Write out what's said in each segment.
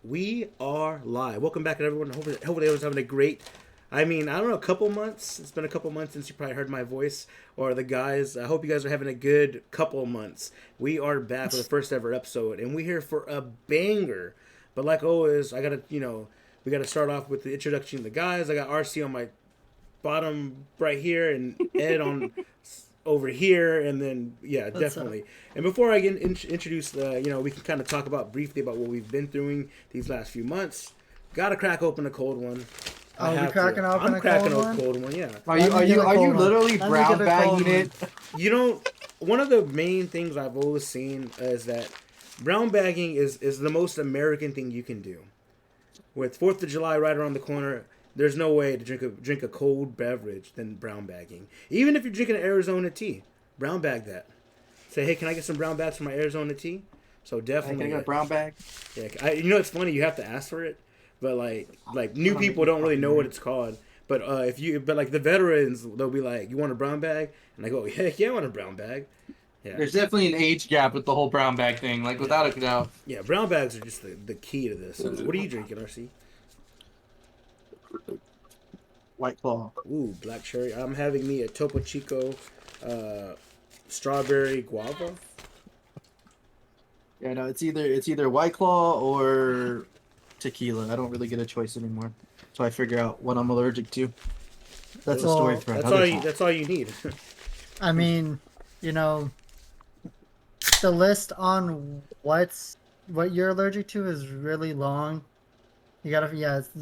We are live. Welcome back, everyone. Hopefully everyone's having a great. I don't know, a couple months. It's been a couple months since you probably heard my voice or the guys. I hope you guys are having a good couple months. We are back for the first ever episode, and we're here for a banger. But like always, we gotta start off with the introduction of the guys. I got RC on my bottom right here, and Ed on over here, and then definitely. And before I get introduce we can kind of talk briefly about what we've been through these last few months. Gotta crack open a cold one. Oh, you're cracking open I'm a cracking cold open a cold one. Yeah. Are you literally brown bagging it? One of the main things I've always seen is that brown bagging is the most American thing you can do. With 4th of July right around the corner, there's no way to drink a cold beverage than brown bagging. Even if you're drinking an Arizona tea, brown bag that. Say, hey, can I get some brown bags for my Arizona tea? So definitely. Can I get a brown bag? Yeah, it's funny. You have to ask for it, but like new people don't really know what it's called. But like the veterans, they'll be like, "You want a brown bag?" And I go, "Heck yeah, I want a brown bag." Yeah. There's definitely an age gap with the whole brown bag thing, without a doubt. Yeah, brown bags are just the key to this. So what are you drinking, RC? White Claw. Ooh, black cherry. I'm having me a Topo Chico strawberry guava. Yeah, no, it's either White Claw or tequila. I don't really get a choice anymore, so I figure out what I'm allergic to. That's a story thread. That's all you need. I mean, the list on what you're allergic to is really long. You gotta,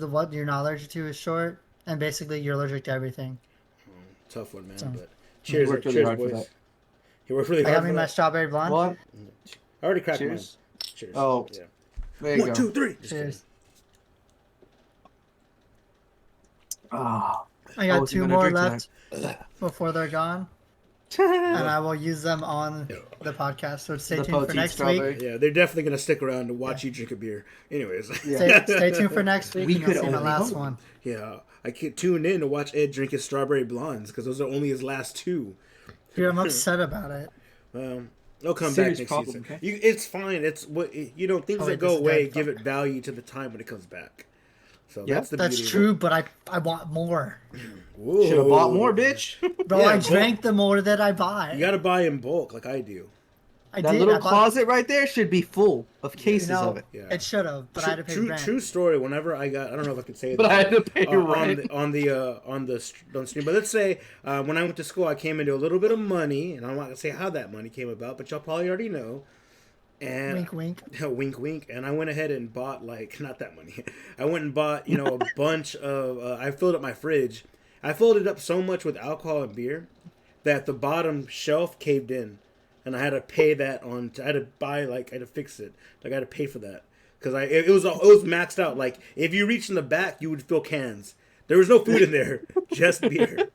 what you're not allergic to is short, and basically you're allergic to everything. Tough one, man. So, but cheers, boys. He worked really hard. I got me my strawberry blonde. What? I already cracked mine. Cheers. Cheers. Oh, yeah. There you 1, go. 2, 3. Cheers. Ah, I got 2 more left before they're gone, and I will use them on the podcast. So stay tuned for next week. Yeah, they're definitely gonna stick around to watch you drink a beer. Anyways, stay tuned for next week. We and you'll could see my only last hope. one. yeah, I can't tune in to watch Ed drink his strawberry blondes because those are only his last 2. Dude, I'm upset about it. They'll come Serious back next problem, season. okay? It's fine. It's what things that go away give it value to the time when it comes back. So Yep, that's That's true, but I want more. Should have bought more, bitch. Bro, Yeah, I drank the more that I buy. You gotta buy in bulk, like I do. I That did. little I bought- closet right there should be full of cases of it. Yeah. It should have, but I had to pay rent. True story. Whenever I don't know if I could say it. But I had to pay on rent. on the stream. But let's say when I went to school, I came into a little bit of money, and I'm not gonna say how that money came about, but y'all probably already know. And Wink, wink. wink, wink. And I went ahead and bought not that money. I went and bought a bunch of. I filled up my fridge. I filled it up so much with alcohol and beer that the bottom shelf caved in, and I had to pay that on. I had to buy I had to fix it. I had to pay for that because it was maxed out. Like if you reach in the back, you would fill cans. There was no food in there, just beer.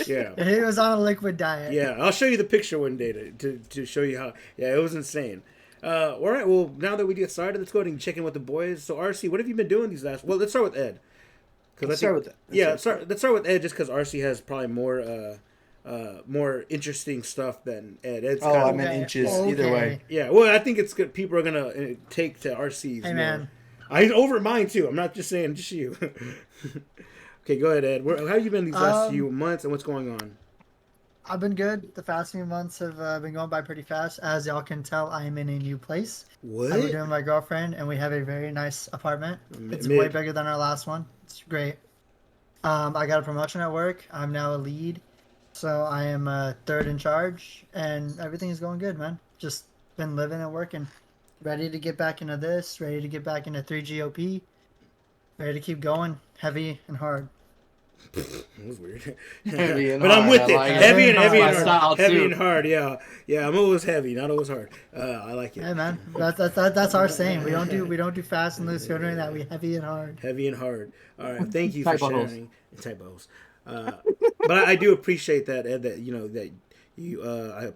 Yeah. He was on a liquid diet. Yeah, I'll show you the picture one day to show you how. Yeah, it was insane. All right, well, now that we get started, let's go ahead and check in with the boys. So, RC, what have you been doing these last... Well, let's start with Ed. Let's start with Ed. Let's start with Ed just because RC has probably more interesting stuff than Ed. Ed's I meant inches. Either way. Yeah, well, I think it's good. People are going to take to RC's. Hey, man. I over mine, too. I'm not just saying just you. Okay, go ahead, Ed. How have you been these last few months, and what's going on? I've been good. The past few months have been going by pretty fast. As y'all can tell, I am in a new place. What? I'm doing my girlfriend, and we have a very nice apartment. It's way bigger than our last one. It's great. I got a promotion at work. I'm now a lead. So I am third in charge, and everything is going good, man. Just been living and working. Ready to get back into this. Ready to get back into 3GOP. Ready to keep going. Heavy and hard. That was weird. But I'm with it. Like Heavy and hard. hard. Heavy and hard. Yeah. I'm always heavy, not always hard. I like it. Hey man, that's our saying. We don't do fast and loose. We're doing that. We heavy and hard. Heavy and hard. All right. Thank you for Typos. sharing. Typos. But I do appreciate that, Ed. That I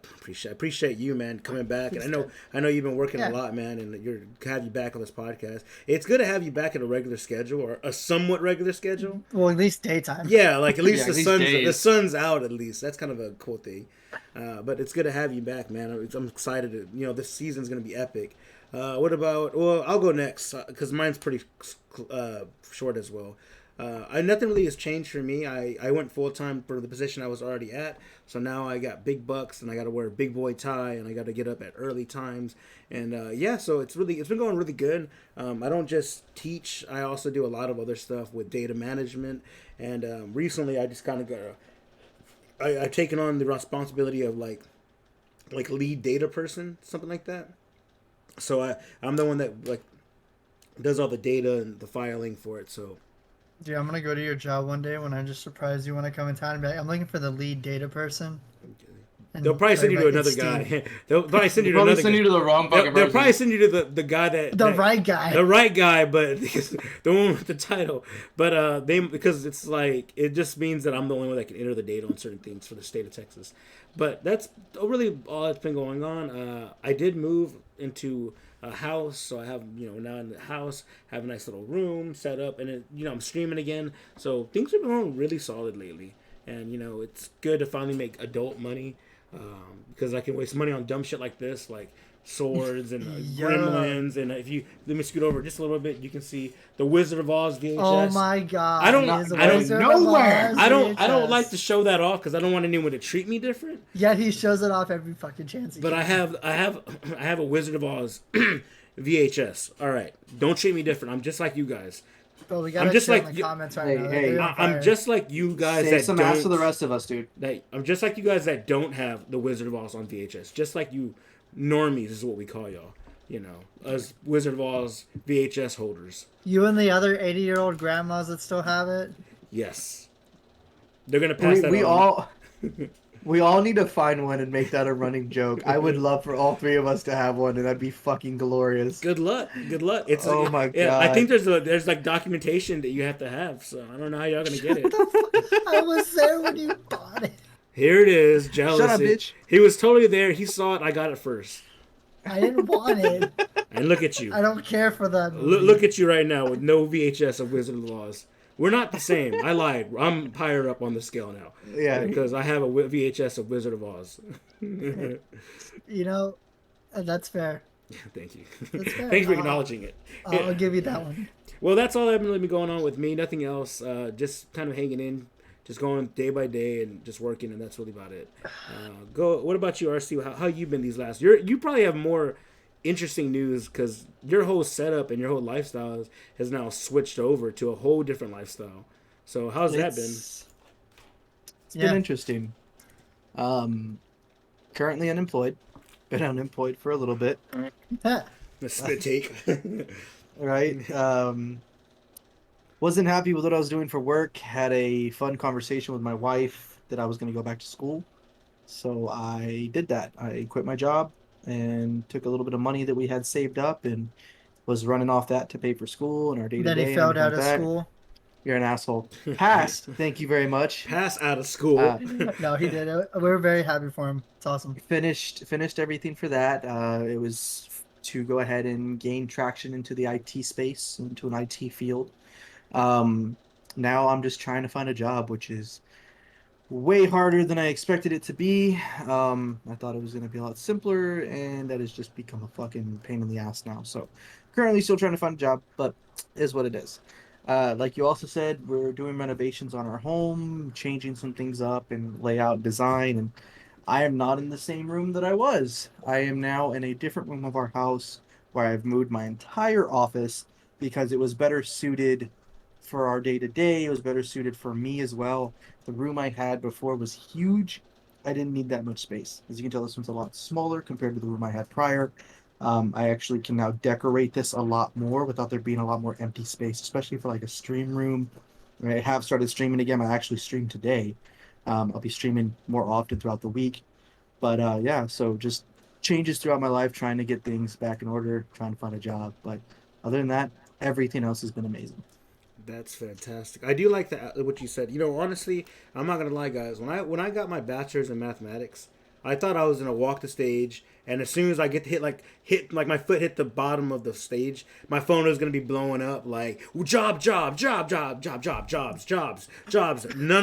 appreciate you, man, coming back. And Thanks, I know you've been working a Yeah. lot, man, and you're have you back on this podcast. It's good to have you back at a regular schedule or a somewhat regular schedule. Well, at least daytime. Yeah, like at least Yeah, at least the days. sun's out at least. That's kind of a cool thing. But it's good to have you back, man. I'm excited. This season's gonna be epic. What about? Well, I'll go next because mine's pretty short as well. Nothing really has changed for me. I went full time for the position I was already at, so now I got big bucks and I got to wear a big boy tie and I got to get up at early times and so it's been going really good. I don't just teach; I also do a lot of other stuff with data management. And recently, I just kind of got I've taken on the responsibility of like lead data person, something like that. So I'm the one that like does all the data and the filing for it. So Dude, I'm gonna go to your job one day when I just surprise you when I come in town and be like, I'm looking for the lead data person. And they'll probably send you to everybody another gets Steve. guy. They'll probably send you to Probably another send guy. you to the wrong fucking They'll person. probably send you to the guy The right guy. the right guy, but the one with the title. But because it's like it just means that I'm the only one that can enter the data on certain things for the state of Texas. But that's really all that's been going on. I did move into a house, so I have now in the house have a nice little room set up, and I'm streaming again. So things have been going really solid lately, and it's good to finally make adult money. Because I can waste money on dumb shit like this, like swords and Yeah. gremlins. And if you let me scoot over just a little bit, you can see the Wizard of Oz VHS. Oh my god. I don't- He is a I don't- Wizard of nowhere. Oz I don't VHS. like to show that off because I don't want anyone to treat me different. Yet he shows it off every fucking chance he But can. I have a Wizard of Oz VHS. All right, don't treat me different. I'm just like you guys. But we gotta I'm just share in like the you- comments right Hey, now. hey, They're on I'm fire. just like you guys Save that some don't. ass for the rest of us, dude. I'm just like you guys that don't have the Wizard of Oz on VHS. Just like you normies is what we call y'all. Us Wizard of Oz VHS holders. You and the other 80-year-old grandmas that still have it. Yes. They're going to pass that We on. all we all need to find one and make that a running joke. I would love for all three of us to have one, and that'd be fucking glorious. Good luck. Good luck. It's Oh my Yeah, I God. think there's like documentation that you have to have. So I don't know how y'all going to get it. I was there when you bought it. Here it is. Jealousy. Shut up, bitch. He was totally there. He saw it. I got it first. I didn't want it. And look at you. I don't care for that movie. Look at you right now with no VHS of Wizard of Oz. We're not the same. I lied. I'm higher up on the scale now. Yeah. Because I have a VHS of Wizard of Oz. That's fair. Thank you. That's fair. Thanks for acknowledging it. I'll give you that one. Well, that's all that really been going on with me. Nothing else. Just kind of hanging in, just going day by day and just working, and that's really about it. What about you, RC? How you been these last? You probably have more interesting news because your whole setup and your whole lifestyle has now switched over to a whole different lifestyle. So how's that been? It's Yeah. been interesting. Currently unemployed. Been unemployed for a little bit. Huh. The spit take. Right. Wasn't happy with what I was doing for work. Had a fun conversation with my wife that I was going to go back to school. So I did that. I quit my job and took a little bit of money that we had saved up and was running off that to pay for school and our day-to-day. Then he and failed out everything of like that. school. You're an asshole. Passed. Thank you very much. Pass out of school. No, he did it. We're very happy for him. It's awesome. Finished everything for that. It was to go ahead and gain traction into the IT space, into an IT field. Now I'm just trying to find a job, which is way harder than I expected it to be. I thought it was going to be a lot simpler, and that has just become a fucking pain in the ass now. So currently still trying to find a job, but is what it is. Like you also said, we're doing renovations on our home, changing some things up and layout design, and I am not in the same room that I was. I am now in a different room of our house where I've moved my entire office because it was better suited for our day-to-day. It was better suited for me as well. The room I had before was huge. I didn't need that much space. As you can tell, this one's a lot smaller compared to the room I had prior. I actually can now decorate this a lot more without there being a lot more empty space, especially for like a stream room. I have started streaming again. I actually streamed today. I'll be streaming more often throughout the week. But yeah, so just changes throughout my life, trying to get things back in order, trying to find a job. But other than that, everything else has been amazing. That's fantastic. I do like that what you said. Honestly, I'm not gonna lie, guys. When I got my bachelor's in mathematics, I thought I was gonna walk the stage, and as soon as I get to hit my foot hit the bottom of the stage, my phone was gonna be blowing up like jobs. None of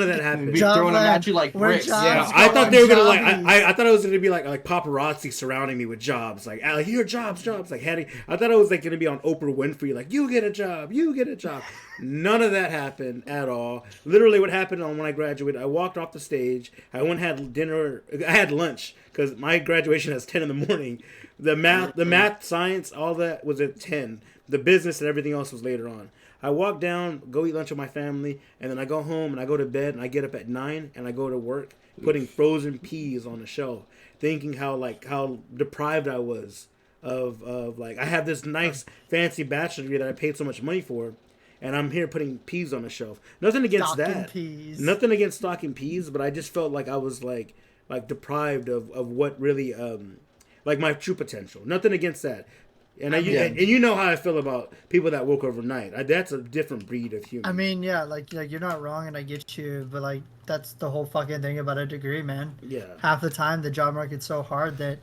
that happened. Be throwing them at you like Where bricks. jobs Yeah, go I thought on they were gonna jobbies. I thought it was gonna be like paparazzi surrounding me with jobs, like here jobs, like Hattie. I thought it was like gonna be on Oprah Winfrey, like you get a job. None of that happened at all. Literally, what happened on when I graduated, I walked off the stage. I went and had dinner. I had lunch because my graduation is 10 in the morning. The math, science, all that was at 10. The business and everything else was later on. I walk down, go eat lunch with my family, and then I go home and I go to bed and I get up at 9 and I go to work putting frozen peas on the shelf, thinking how deprived I was of like I have this nice fancy bachelor degree that I paid so much money for, and I'm here putting peas on the shelf. Nothing against Stocking that. peas. Nothing against stocking peas, but I just felt like I was like deprived of what really like my true potential. Nothing against that. And and you know how I feel about people that work overnight. That's a different breed of human. I mean, yeah, like you're not wrong, and I get you, but like that's the whole fucking thing about a degree, man. Yeah. Half the time, the job market's so hard that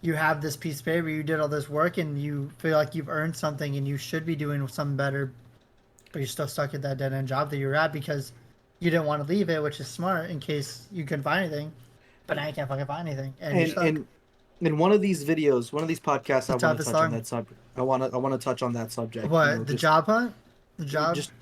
you have this piece of paper, you did all this work, and you feel like you've earned something, and you should be doing something better, but you're still stuck at that dead end job that you're at because you didn't want to leave it, which is smart in case you couldn't find anything. But now you can't fucking find anything, and you're stuck. In one of these videos, one of these podcasts, I want to touch song. on that subject. I want to touch on that subject. What, the job hunt? The job? Just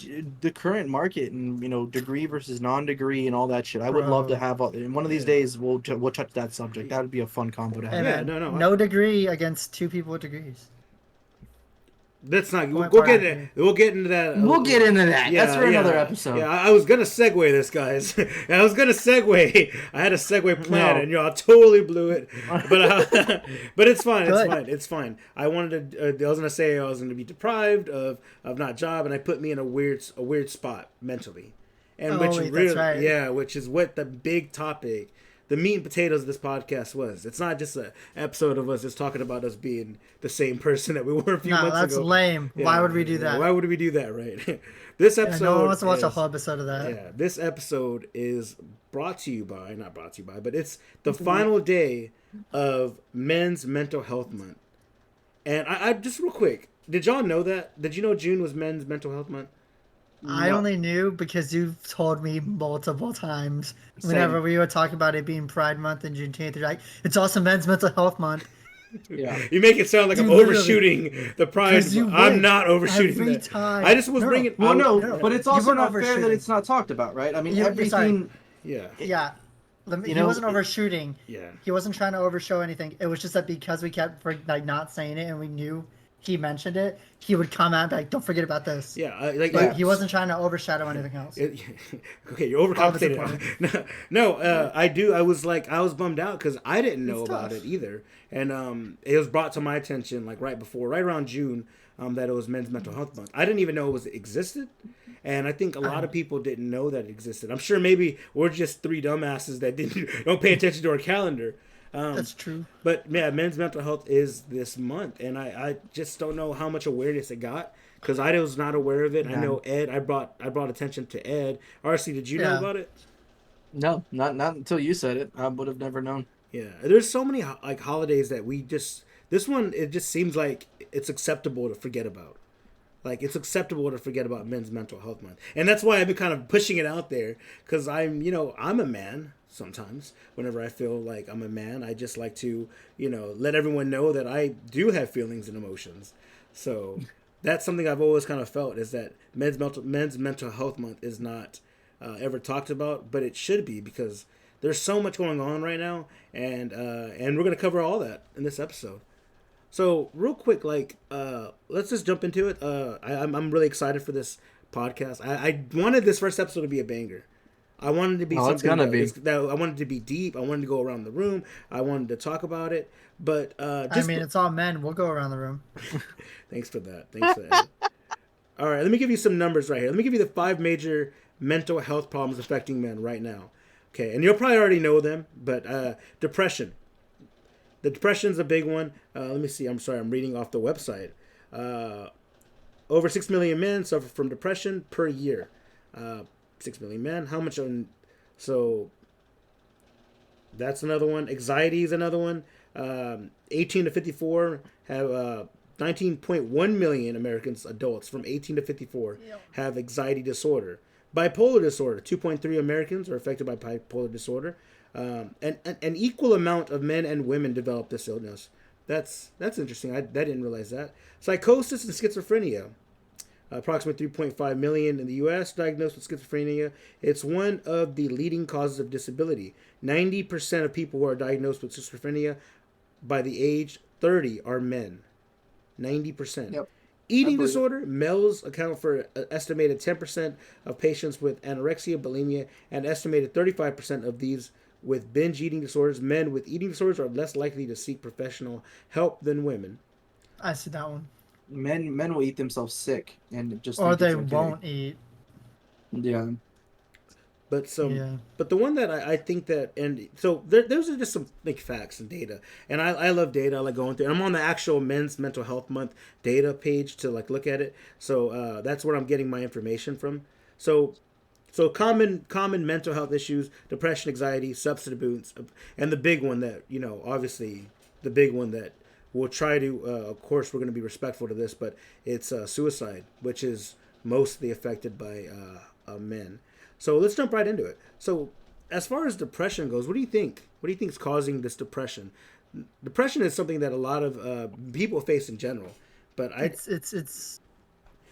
the current market and degree versus non-degree and all that shit. I would love to have in one of these days we'll touch that subject. That would be a fun combo to have. Hey, man, no degree against two people with degrees. That's not. We'll get into. We'll get into that. We'll get into that. That's for another episode. Yeah, I was gonna segue this, guys. I was gonna segue. I had a segue plan, and y'all totally blew it. But it's fine. It's fine. I wanted to. I was gonna say I was gonna be deprived of not job, and I put me in a weird spot mentally, and which is what the big topic. The meat and potatoes of this podcast was. It's not just an episode of us just talking about us being the same person that we were a few months ago. No, that's lame. Yeah, why would we do that? Why would we do that, right? This episode. No one wants to watch a whole episode of that. Yeah, this episode is not brought to you by, but it's the final day of Men's Mental Health Month. And I just real quick, did y'all know that? Did you know June was Men's Mental Health Month? I only knew because you've told me multiple times whenever we were talking about it being Pride Month and Juneteenth. You're like, it's also Men's Mental Health Month. Yeah, you make it sound like I'm overshooting the Pride. I'm not overshooting every that. Time. I just was bringing. Well, no, but it's also not fair that it's not talked about, right? I mean, everything. Yeah. Yeah. He wasn't overshooting. Yeah. He wasn't trying to overshow anything. It was just that because we kept not saying it and we knew he mentioned it, he would come out and be like, don't forget about this. Yeah, he wasn't trying to overshadow anything else. Okay, you're overcompensating. I was bummed out because I didn't know about it either, and it was brought to my attention right around June, that it was Men's Mental Health Month. I didn't even know it existed, and I think a lot of people didn't know that it existed. I'm sure maybe we're just three dumbasses that don't pay attention to our calendar. That's true. But yeah, Men's Mental Health is this month, and I just don't know how much awareness it got because I was not aware of it. Yeah. I know Ed. I brought attention to Ed. RC, did you know about it? No, not until you said it. I would have never known. Yeah, there's so many holidays that we just this one it just seems like it's acceptable to forget about. Like it's acceptable to forget about Men's Mental Health Month, and that's why I've been kind of pushing it out there because I'm a man. Sometimes whenever I feel like I'm a man, I just like to, let everyone know that I do have feelings and emotions. So that's something I've always kind of felt is that Men's Mental Health Month is not ever talked about, but it should be because there's so much going on right now, and we're going to cover all that in this episode. So real quick, let's just jump into it. I'm really excited for this podcast. I wanted this first episode to be a banger. I wanted to be something that I wanted to be deep. I wanted to go around the room. I wanted to talk about it. But it's all men. We'll go around the room. Thanks for that. All right, let me give you some numbers right here. Let me give you the 5 major mental health problems affecting men right now. Okay, and you'll probably already know them, but depression. The depression's a big one. Let me see. I'm sorry. I'm reading off the website. Over 6 million men suffer from depression per year. 6 million men. How much so That's another one. Anxiety is another one. 18 to 54 have 19.1 million Americans, adults from 18 to 54, have anxiety disorder. Bipolar disorder, 2.3 Americans are affected by bipolar disorder. And an equal amount of men and women develop this illness. That's interesting. I didn't realize that. Psychosis and schizophrenia. Approximately 3.5 million in the U.S. diagnosed with schizophrenia. It's one of the leading causes of disability. 90% of people who are diagnosed with schizophrenia by the age 30 are men. 90%. Yep. Eating disorder, males account for an estimated 10% of patients with anorexia, bulimia, and estimated 35% of these with binge eating disorders. Men with eating disorders are less likely to seek professional help than women. I see that one. Men will eat themselves sick and just Or think they it's okay. won't eat. Yeah. But the one that I think that, and so those are just some like facts and data, and I love data. I like going through. And I'm on the actual Men's Mental Health Month data page to like look at it. So that's where I'm getting my information from. So common mental health issues: depression, anxiety, substance abuse, and the big one that obviously the big one that we'll try to. Of course, we're going to be respectful to this, but it's suicide, which is mostly affected by men. So let's jump right into it. So as far as depression goes, what do you think? What do you think is causing this depression? Depression is something that a lot of people face in general, but it's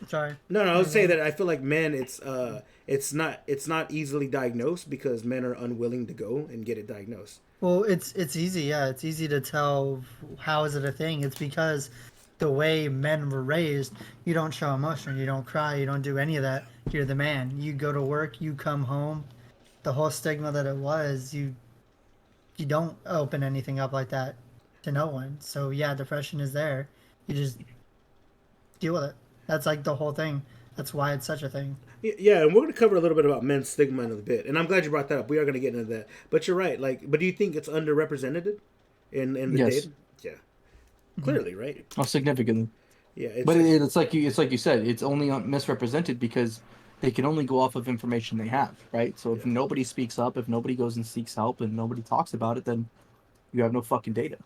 sorry. No, I would say that I feel like men, it's not easily diagnosed because men are unwilling to go and get it diagnosed. Well, it's easy. Yeah, it's easy to tell how is it a thing. It's because the way men were raised, you don't show emotion, you don't cry, you don't do any of that. You're the man. You go to work, you come home. The whole stigma that it was, you don't open anything up like that to no one. So yeah, depression is there. You just deal with it. That's like the whole thing. That's why it's such a thing. Yeah, and we're going to cover a little bit about men's stigma in a bit, and I'm glad you brought that up. We are going to get into that, but you're right. But do you think it's underrepresented in the data? Yeah, clearly, right? Oh, significantly. Yeah, but it's like you said, it's only misrepresented because they can only go off of information they have, right? So if nobody speaks up, if nobody goes and seeks help, and nobody talks about it, then you have no fucking data.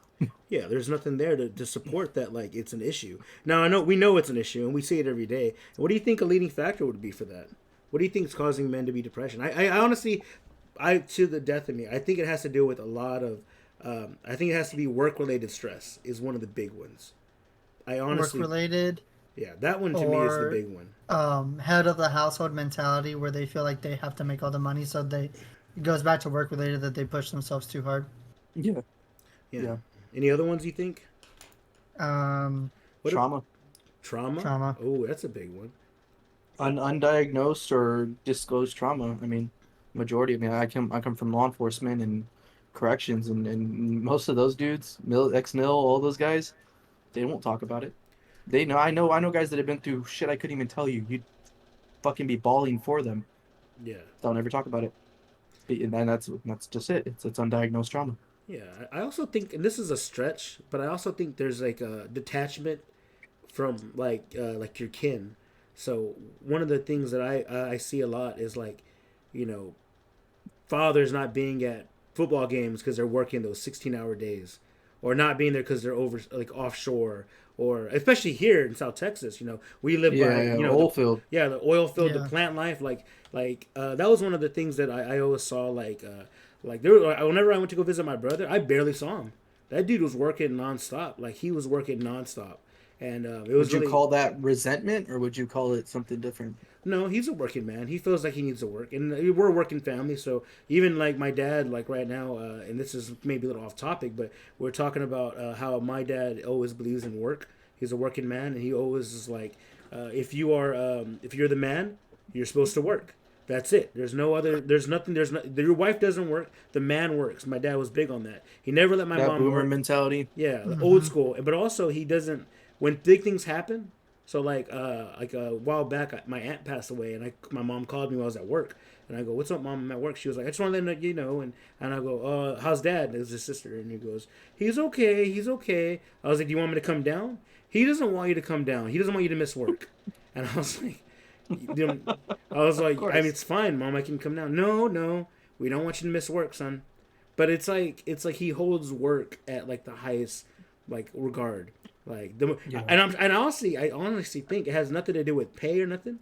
Yeah, there's nothing there to support that like it's an issue. Now we know it's an issue and we see it every day. What do you think a leading factor would be for that? What do you think is causing men to be depression? I honestly, to the death of me, I think it has to do with a lot of. I think it has to be work related stress is one of the big ones. I honestly work related. Yeah, that one to me is the big one. Head of the household mentality where they feel like they have to make all the money, so it goes back to work related that they push themselves too hard. Yeah. Any other ones you think? Trauma. Trauma. Oh, that's a big one. Undiagnosed or disclosed trauma. I mean, majority. I mean, I come from law enforcement and corrections, and most of those dudes, ex-mil, all those guys, they won't talk about it. They know. I know guys that have been through shit I couldn't even tell you. You'd fucking be bawling for them. Yeah. They'll never talk about it. And that's just it. It's undiagnosed trauma. Yeah, I also think, and this is a stretch, but I also think there's like a detachment from like your kin. So one of the things that I see a lot is like, fathers not being at football games because they're working those 16-hour days, or not being there because they're over like offshore, or especially here in South Texas. We live by oil field. The oil field, the plant life. Like that was one of the things that I always saw whenever I went to go visit my brother, I barely saw him. That dude was working nonstop. Like he was working nonstop, and it was. Would you call that resentment, or would you call it something different? No, he's a working man. He feels like he needs to work, and we're a working family. So even like my dad, like right now, and this is maybe a little off topic, but we're talking about how my dad always believes in work. He's a working man, and he always is like, if you're the man, you're supposed to work. That's it. There's no other. There's nothing. Your wife doesn't work. The man works. My dad was big on that. He never let my mom boomer work. mentality. Yeah, old school. But also he doesn't. When big things happen. So like a while back, my aunt passed away, and my mom called me while I was at work, and I go, "What's up, Mom? I'm at work." She was like, "I just want to let you know," and I go, "How's Dad?" It was his sister, and he goes, "He's okay. He's okay." I was like, "Do you want me to come down?" He doesn't want you to come down. He doesn't want you to miss work, and I was like. I mean, it's fine, Mom. I can come down. No, we don't want you to miss work, son. but it's like he holds work at like the highest like regard. Like Yeah. and I honestly think it has nothing to do with pay or nothing.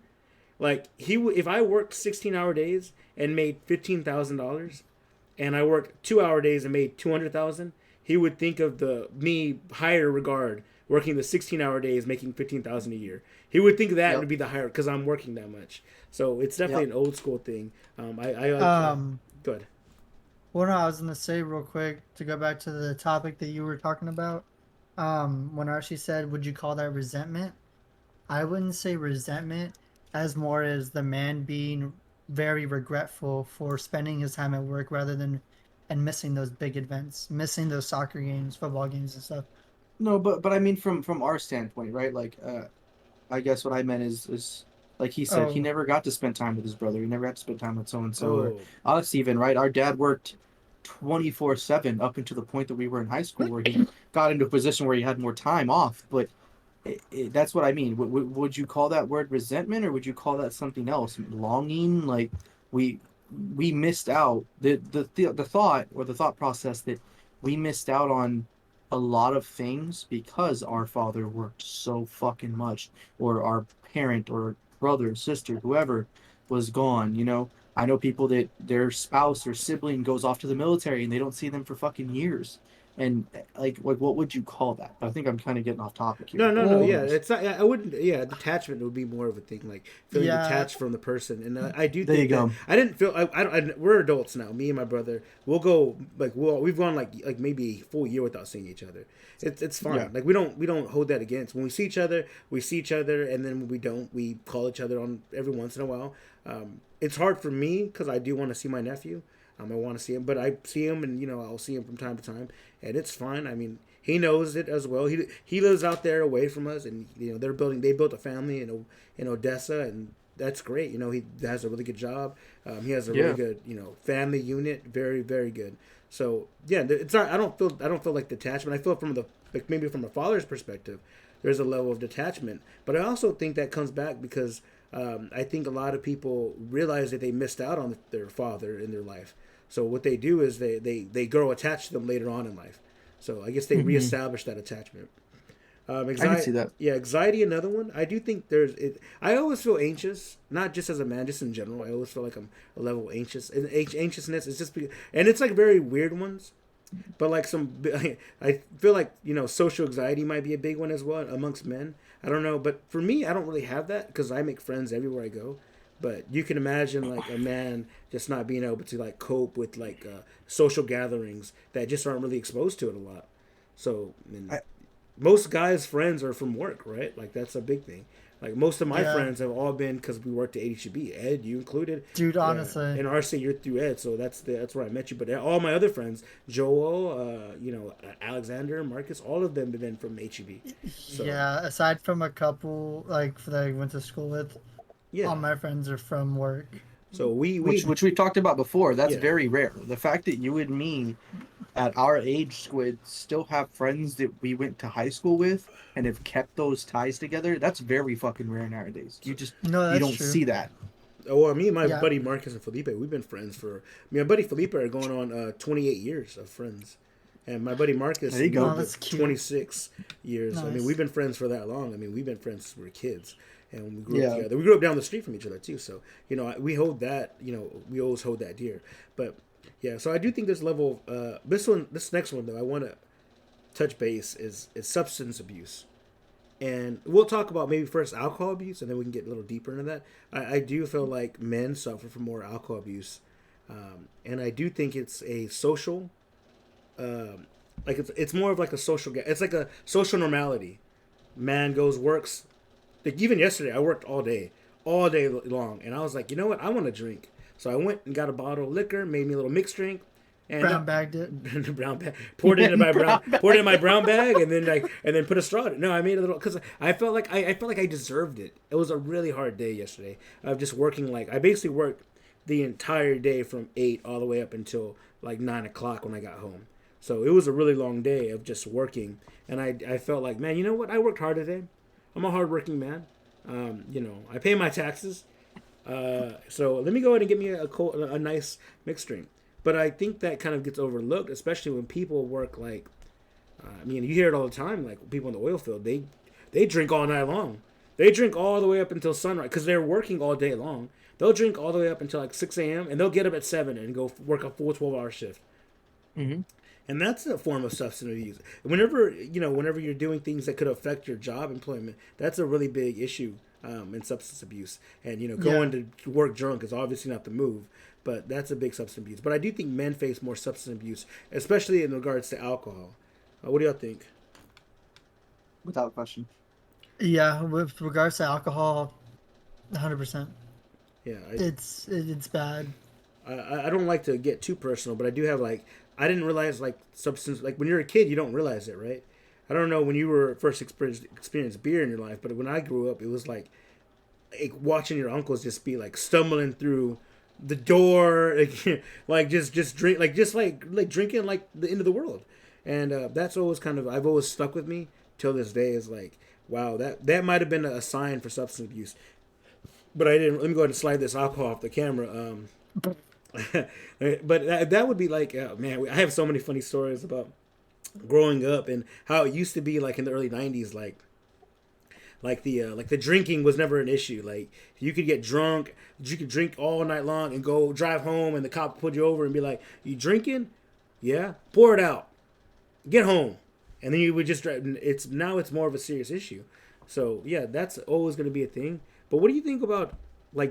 Like if I worked 16-hour days and made $15,000, and I worked 2-hour days and made 200,000, he would think of the me higher regard working the 16-hour days making 15,000 a year. He would think that would be the higher because I'm working that much. So it's definitely an old school thing. Good. Well, no, I was gonna say real quick to go back to the topic that you were talking about. When Archie said, "Would you call that resentment?" I wouldn't say resentment, as more as the man being very regretful for spending his time at work rather than and missing those big events, missing those soccer games, football games, and stuff. No, but I mean from our standpoint, right? Like, I guess what I meant is like he said, he Oh, never got to spend time with his brother. He never got to spend time with so and so, or Oh, us even, right? Our dad worked 24/7 up until the point that we were in high school, where he got into a position where he had more time off. But that's what I mean. Would you call that word resentment, or would you call that something else? Longing, like we we missed out the thought or the thought process that we missed out on a lot of things because our father worked so fucking much, or our parent or brother, sister, whoever was gone. I know people that their spouse or sibling goes off to the military and they don't see them for fucking years. And like what would you call that? I think I'm kind of getting off topic here. no. well, Yeah, it's not. I wouldn't. Yeah, detachment would be more of a thing, like feeling yeah, detached from the person. And I do There you think that go. I didn't feel. We're adults now. Me and my brother. We'll go like we've gone like maybe a full year without seeing each other. It's fine. Yeah. Like we don't hold that against. When we see each other, we see each other, and then when we don't, we call each other on every once in a while. It's hard for me because I do want to see my nephew. I want to see him, but I see him, and I'll see him from time to time, and it's fine. I mean, he knows it as well. He lives out there away from us, and they built a family in Odessa, and that's great. He has a really good job. He has a really Yeah. good family unit, very very good. So yeah, it's not. I don't feel like detachment. I feel from maybe from a father's perspective, there's a level of detachment, but I also think that comes back because I think a lot of people realize that they missed out on their father in their life. So what they do is they grow attached to them later on in life. So I guess they Hmm. reestablish that attachment. I can see that. Yeah, anxiety, another one. I do think there's it. I always feel anxious, not just as a man, just in general. I always feel like I'm a level anxious, and anxiousness is and it's like very weird ones. But like I feel like social anxiety might be a big one as well amongst men. I don't know, but for me, I don't really have that because I make friends everywhere I go. But you can imagine like a man just not being able to like cope with like social gatherings that just aren't really exposed to it a lot. So and I, most guys' friends are from work, right? Like that's a big thing. Like most of my yeah, friends have all been because we worked at HEB. Ed, you included. dude. Yeah, Honestly, in RC you're through Ed, so that's where I met you. But all my other friends, Joel, Alexander, Marcus, all of them have been from HEB. So yeah. Aside from a couple like that I went to school with, yeah, all my friends are from work. so we which we which we've talked about before. That's yeah. very rare. The fact that you and me at our age, Squid, still have friends that we went to high school with and have kept those ties together, that's very fucking rare nowadays. No, You that's don't true. see that. Well, me and my Yeah. buddy Marcus and Felipe, we've been friends for. Me and my buddy Felipe are going on 28 years of friends, and my buddy Marcus There you go. Oh, that's cute. 26 years. I mean, Nice. we've been friends for that long. I mean, we've been friends since we were kids, and we grew up Yeah. together. We grew up down the street from each other too. So we hold that. We always hold that dear. But yeah, so I do think this level. This next one though, I want to touch base is substance abuse. And we'll talk about maybe first alcohol abuse, and then we can get a little deeper into that. I do feel like men suffer from more alcohol abuse, and I do think it's a social, like it's more of like a social. It's like a social normality. Man goes works. Like even yesterday, I worked all day long, and I was like, you know what, I want to drink. So I went and got a bottle of liquor, made me a little mixed drink, and Brown bagged it. brown bag, poured it in my brown bag, and then put a straw in it. No, I made a little because I felt like I felt like I deserved it. It was a really hard day yesterday of just working. Like I basically worked the entire day from 8 all the way up until like 9 o'clock when I got home. So it was a really long day of just working, and I felt like, man, you know what? I worked hard today. I'm a hardworking man. I pay my taxes. So let me go ahead and get me a nice mixed drink. But I think that kind of gets overlooked, especially when people work like, I mean, you hear it all the time. Like people in the oil field, they drink all night long. They drink all the way up until sunrise because they're working all day long. They'll drink all the way up until like 6 a.m. and they'll get up at 7 and go work a full 12-hour shift. Mm-hmm. And that's a form of substance abuse. Whenever you're doing things that could affect your job employment, that's a really big issue in substance abuse. And going to work drunk is obviously not the move, but that's a big substance abuse. But I do think men face more substance abuse, especially in regards to alcohol. What do y'all think? Without question. Yeah, with regards to alcohol, 100%. Yeah, it's bad. I don't like to get too personal, but I do have I didn't realize substance when you're a kid you don't realize it, right? I don't know when you were first experienced beer in your life, but when I grew up, it was like watching your uncles just be stumbling through the door, just drink like drinking like the end of the world, and that's always I've always stuck with me till this day. Is wow, that might have been a sign for substance abuse. But I didn't. Let me go ahead and slide this alcohol off the camera. But that would be man, I have so many funny stories about growing up and how it used to be in the early 90s, the drinking was never an issue. You could get drunk, you could drink all night long and go drive home, and the cop would pull you over and be like, "You drinking? Yeah, pour it out. Get home." And then you would just drive. It's more of a serious issue. So yeah, that's always going to be a thing. But what do you think about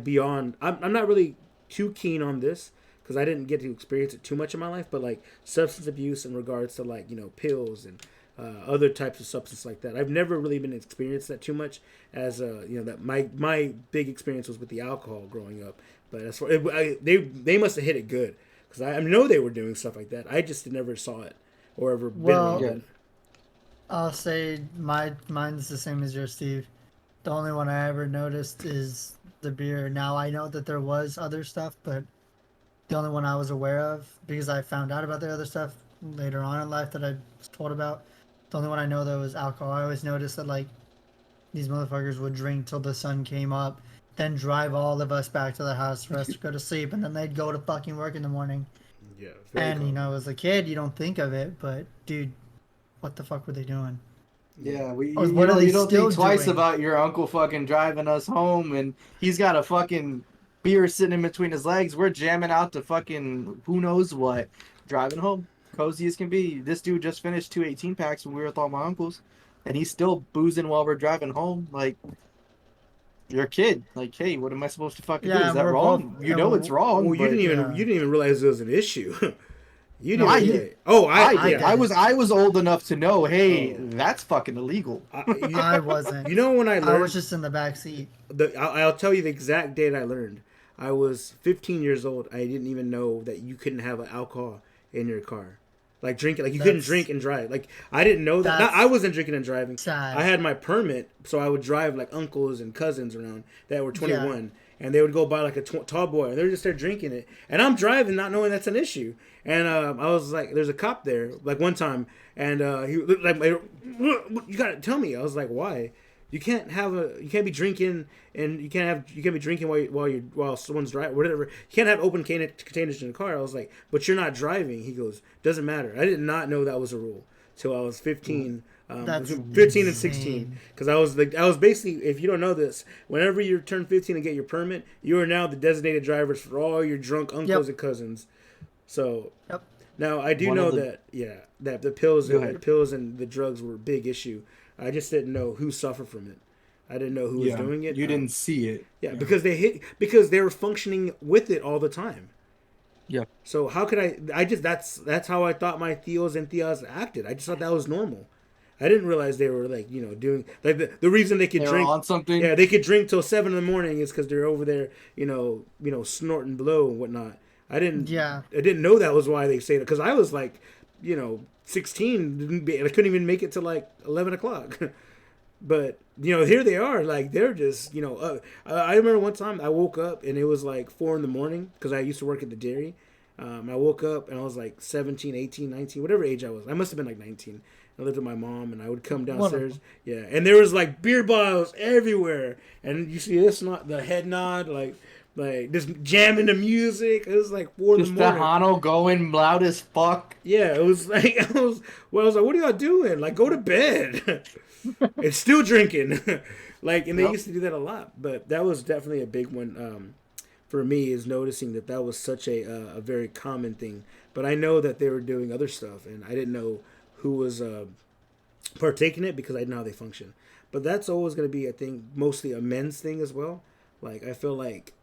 beyond? I'm not really too keen on this because I didn't get to experience it too much in my life. But substance abuse in regards to pills and other types of substance like that. I've never really been experienced that too much as that my big experience was with the alcohol growing up. But as far they must have hit it good because I know they were doing stuff like that. I just never saw it or ever been around it. I'll say mine's the same as yours, Steve. The only one I ever noticed is the beer. Now I know that there was other stuff, but the only one I was aware of, because I found out about the other stuff later on in life that I was told about. The only one I know though was alcohol. I always noticed that these motherfuckers would drink till the sun came up, then drive all of us back to the house for us to go to sleep, and then they'd go to fucking work in the morning. Yeah. And as a kid, you don't think of it, but dude, what the fuck were they doing? Yeah, you don't think twice about your uncle fucking driving us home, and he's got a fucking beer sitting in between his legs. We're jamming out to fucking who knows what, driving home, cozy as can be. This dude just finished 2 18-packs when we were with all my uncles, and he's still boozing while we're driving home. You're a kid. Hey, what am I supposed to fucking do? Is that wrong? It's wrong. Well, you didn't even realize it was an issue. You didn't. I was old enough to know. Hey, that's fucking illegal. I wasn't. When I learned, I was just in the back seat. I'll tell you the exact date I learned. I was 15 years old. I didn't even know that you couldn't have alcohol in your car, drinking. You couldn't drink and drive. I didn't know that. I wasn't drinking and driving. Sad. I had my permit, so I would drive uncles and cousins around that were 21. Yeah. And they would go buy a tall boy, and they're just there drinking it. And I'm driving, not knowing that's an issue. And I was there's a cop there, one time, and he you gotta tell me. I was like, why? You can't be drinking, and you can't be drinking while someone's driving, whatever. You can't have open containers in the car. I was like, but you're not driving. He goes, doesn't matter. I did not know that was a rule till I was 15. That's 15 and 16, because I was basically, if you don't know this, whenever you turn 15 and get your permit, you are now the designated drivers for all your drunk uncles and cousins. So now I do know that the pills and the drugs were a big issue. I just didn't know who suffered from it. I didn't know who was doing it. You didn't see it. Yeah, because they were functioning with it all the time. Yeah. So how could that's how I thought my tios and tias acted. I just thought that was normal. I didn't realize they were doing the reason they could drink on something. Yeah, they could drink till 7 in the morning is because they're over there, snorting blow and whatnot. I didn't know that was why they say that, because I was 16, I couldn't even make it to 11 o'clock. But here they are, they're just I remember one time I woke up and it was 4 in the morning because I used to work at the dairy. I woke up and I was 17, 18, 19, whatever age I was. I must have been 19. I lived with my mom, and I would come downstairs. Yeah, and there was beer bottles everywhere, and you see this the head nod, like just jamming the music. It was like 4 in the Just morning. Tejano going loud as fuck. Yeah, it was like I was like, what are y'all doing? Like, go to bed. It's still drinking. Like, and they Yep. used to do that a lot, but that was definitely a big one for me. Is noticing that that was such a very common thing. But I know that they were doing other stuff, and I didn't know who was partaking in it because I didn't know how they function. But that's always going to be, I think, mostly a men's thing as well. Like, I feel like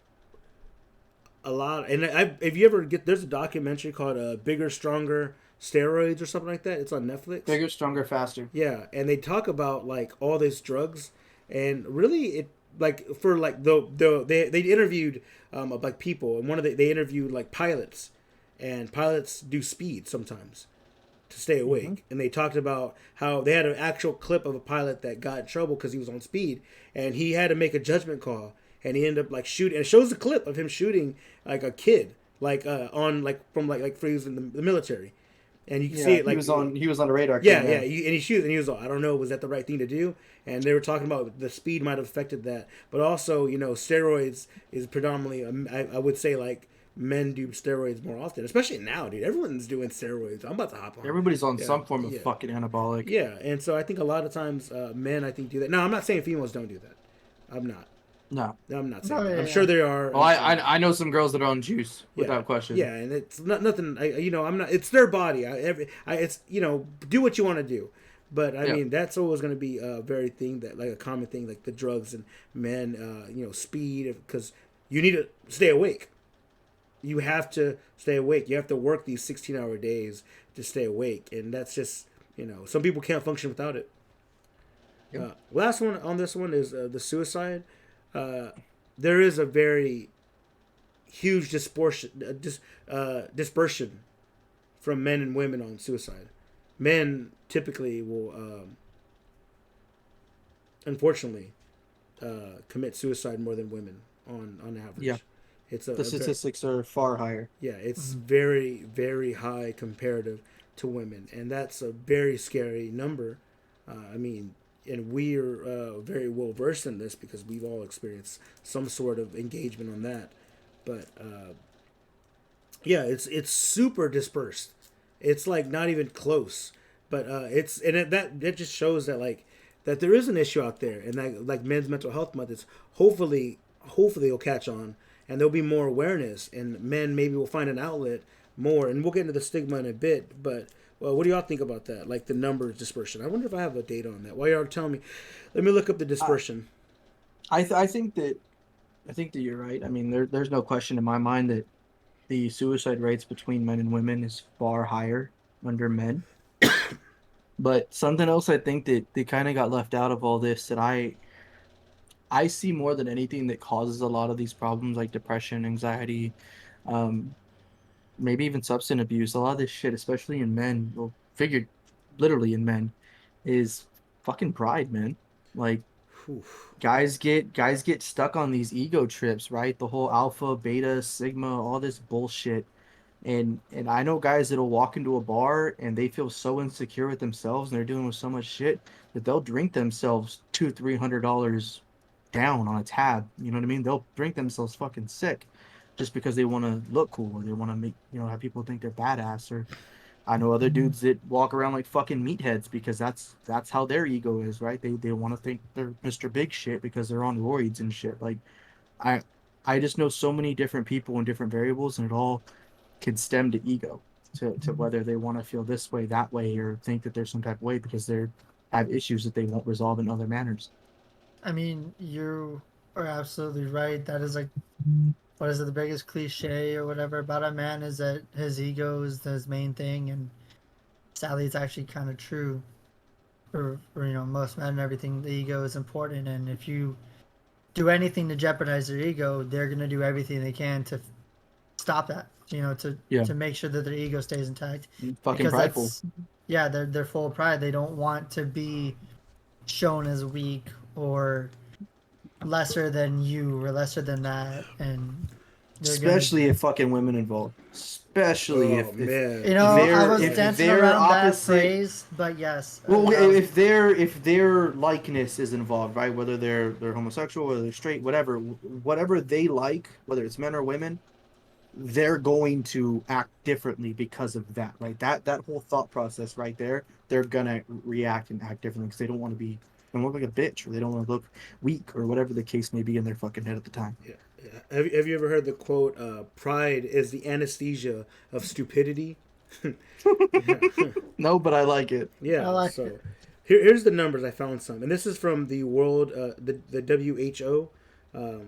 a lot, and if you ever get, there's a documentary called "Bigger, Stronger." Steroids or something like that. It's on Netflix. Bigger, stronger, faster. Yeah, and they talk about like all these drugs, and really it like for like they interviewed like people, and one of they interviewed like pilots, and pilots do speed sometimes to stay awake, and they talked about how they had an actual clip of a pilot that got in trouble because he was on speed, and he had to make a judgment call, and he ended up like shooting. And it shows a clip of him shooting like a kid, like on like from like for he was in the military, and you can see it like he was on the radar. yeah, cam, yeah. And he shoots, and he was like, I don't know, was that the right thing to do? And they were talking about the speed might have affected that, but also, steroids is predominantly, I would say, like men do steroids more often, especially now, dude. Everyone's doing steroids. I'm about to hop on. Everybody's on Yeah, some form of yeah. fucking anabolic. Yeah, and so I think a lot of times men, I think, do that. No, I'm not saying females don't do that. I'm not. No. I'm not saying No, that. yeah, I'm yeah. sure they are. Well, I know some girls that are on juice without Yeah. question. Yeah, and it's nothing. I'm not. It's their body. It's do what you want to do. But I mean, that's always going to be a very thing that like a common thing, like the drugs and men. Speed because you need to stay awake. You have to stay awake. You have to work these 16-hour days to stay awake, and that's just some people can't function without it. Yep. Last one on this one is the suicide. There is a very huge dispersion from men and women on suicide. Men typically will, unfortunately, commit suicide more than women on average. Yeah. It's The statistics are far higher. yeah, it's very, very high comparative to women, and that's a very scary number. I mean, and we're very well versed in this because we've all experienced some sort of engagement on that. But yeah, it's super dispersed. It's like not even close. But that just shows that like that there is an issue out there, and that like Men's Mental Health Month is hopefully will catch on, and there'll be more awareness, and men maybe will find an outlet more. And we'll get into the stigma in a bit, but well, what do y'all think about that? Like the numbers dispersion. I wonder if I have a data on that. While y'all are telling me, let me look up the dispersion. I think that you're right. I mean, there's no question in my mind that the suicide rates between men and women is far higher under men. But something else I think that they kind of got left out of all this that I see more than anything that causes a lot of these problems like depression, anxiety, um, maybe even substance abuse. A lot of this shit, especially in men, well, figured literally in men, is fucking pride, man. Like Whew. guys get stuck on these ego trips, right? The whole alpha, beta, sigma, all this bullshit. And I know guys that'll walk into a bar and they feel so insecure with themselves and they're dealing with so much shit that they'll drink themselves $200-300 down on a tab. You know what I mean? They'll drink themselves fucking sick just because they want to look cool or they want to make have people think they're badass. Or I know other dudes that walk around like fucking meatheads because that's how their ego is, right? They want to think they're Mr. Big Shit because they're on roids and shit. Like I I just know so many different people and different variables, and it all can stem to ego, to whether they want to feel this way, that way, or think that there's some type of way because they have issues that they won't resolve in other manners. I mean, you are absolutely right. That is like, what is it, the biggest cliche or whatever about a man is that his ego is his main thing, and sadly, it's actually kind of true. For most men and everything, the ego is important, and if you do anything to jeopardize their ego, they're gonna do everything they can to stop that. Yeah, To make sure that their ego stays intact, fucking because prideful. they're full of pride. They don't want to be shown as weak or lesser than you or lesser than that, and They're gonna, Especially if fucking women involved. Especially Oh man, you you know, think I they're was if dancing they're around that opposite. phrase, but yes, Well, I was, if their likeness is involved, right? Whether they're homosexual, whether they're straight, whatever they like, whether it's men or women, they're going to act differently because of that. Like that whole thought process right there, they're gonna react and act differently because they don't want to be they don't look like a bitch or they don't want to look weak or whatever the case may be in their fucking head at the time. yeah, yeah. Have you ever heard the quote? Pride is the anesthesia of stupidity. Yeah. No, but I like it. I Yeah, like so it. here's the numbers. I found some, and this is from the world, the WHO.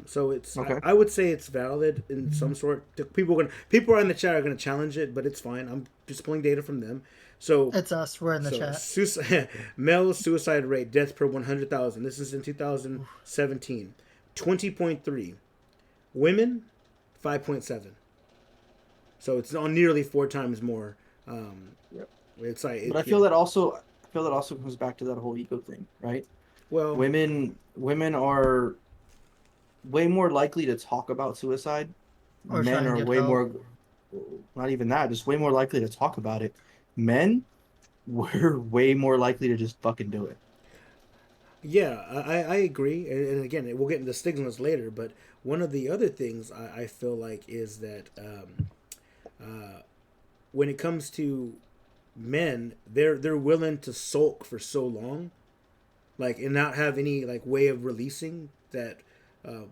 So it's Okay. I would say it's valid in some sort. People are in the chat are gonna challenge it, but it's fine. I'm just pulling data from them. So It's us. We're in the so chat. male suicide rate, death per 100,000. This is in 2017, 20.3. Women, 5.7. So it's on nearly 4 times more. Um, Yep. it's like But I feel that also comes back to that whole ego thing, right? well, Women are way more likely to talk about suicide. Or try Men and are get way help. more, not even that, just way more likely to talk about it. Men were way more likely to just fucking do it. yeah, I agree, and again, we'll get into stigmas later. But one of the other things I feel like is that when it comes to men, they're willing to sulk for so long, like and not have any like way of releasing that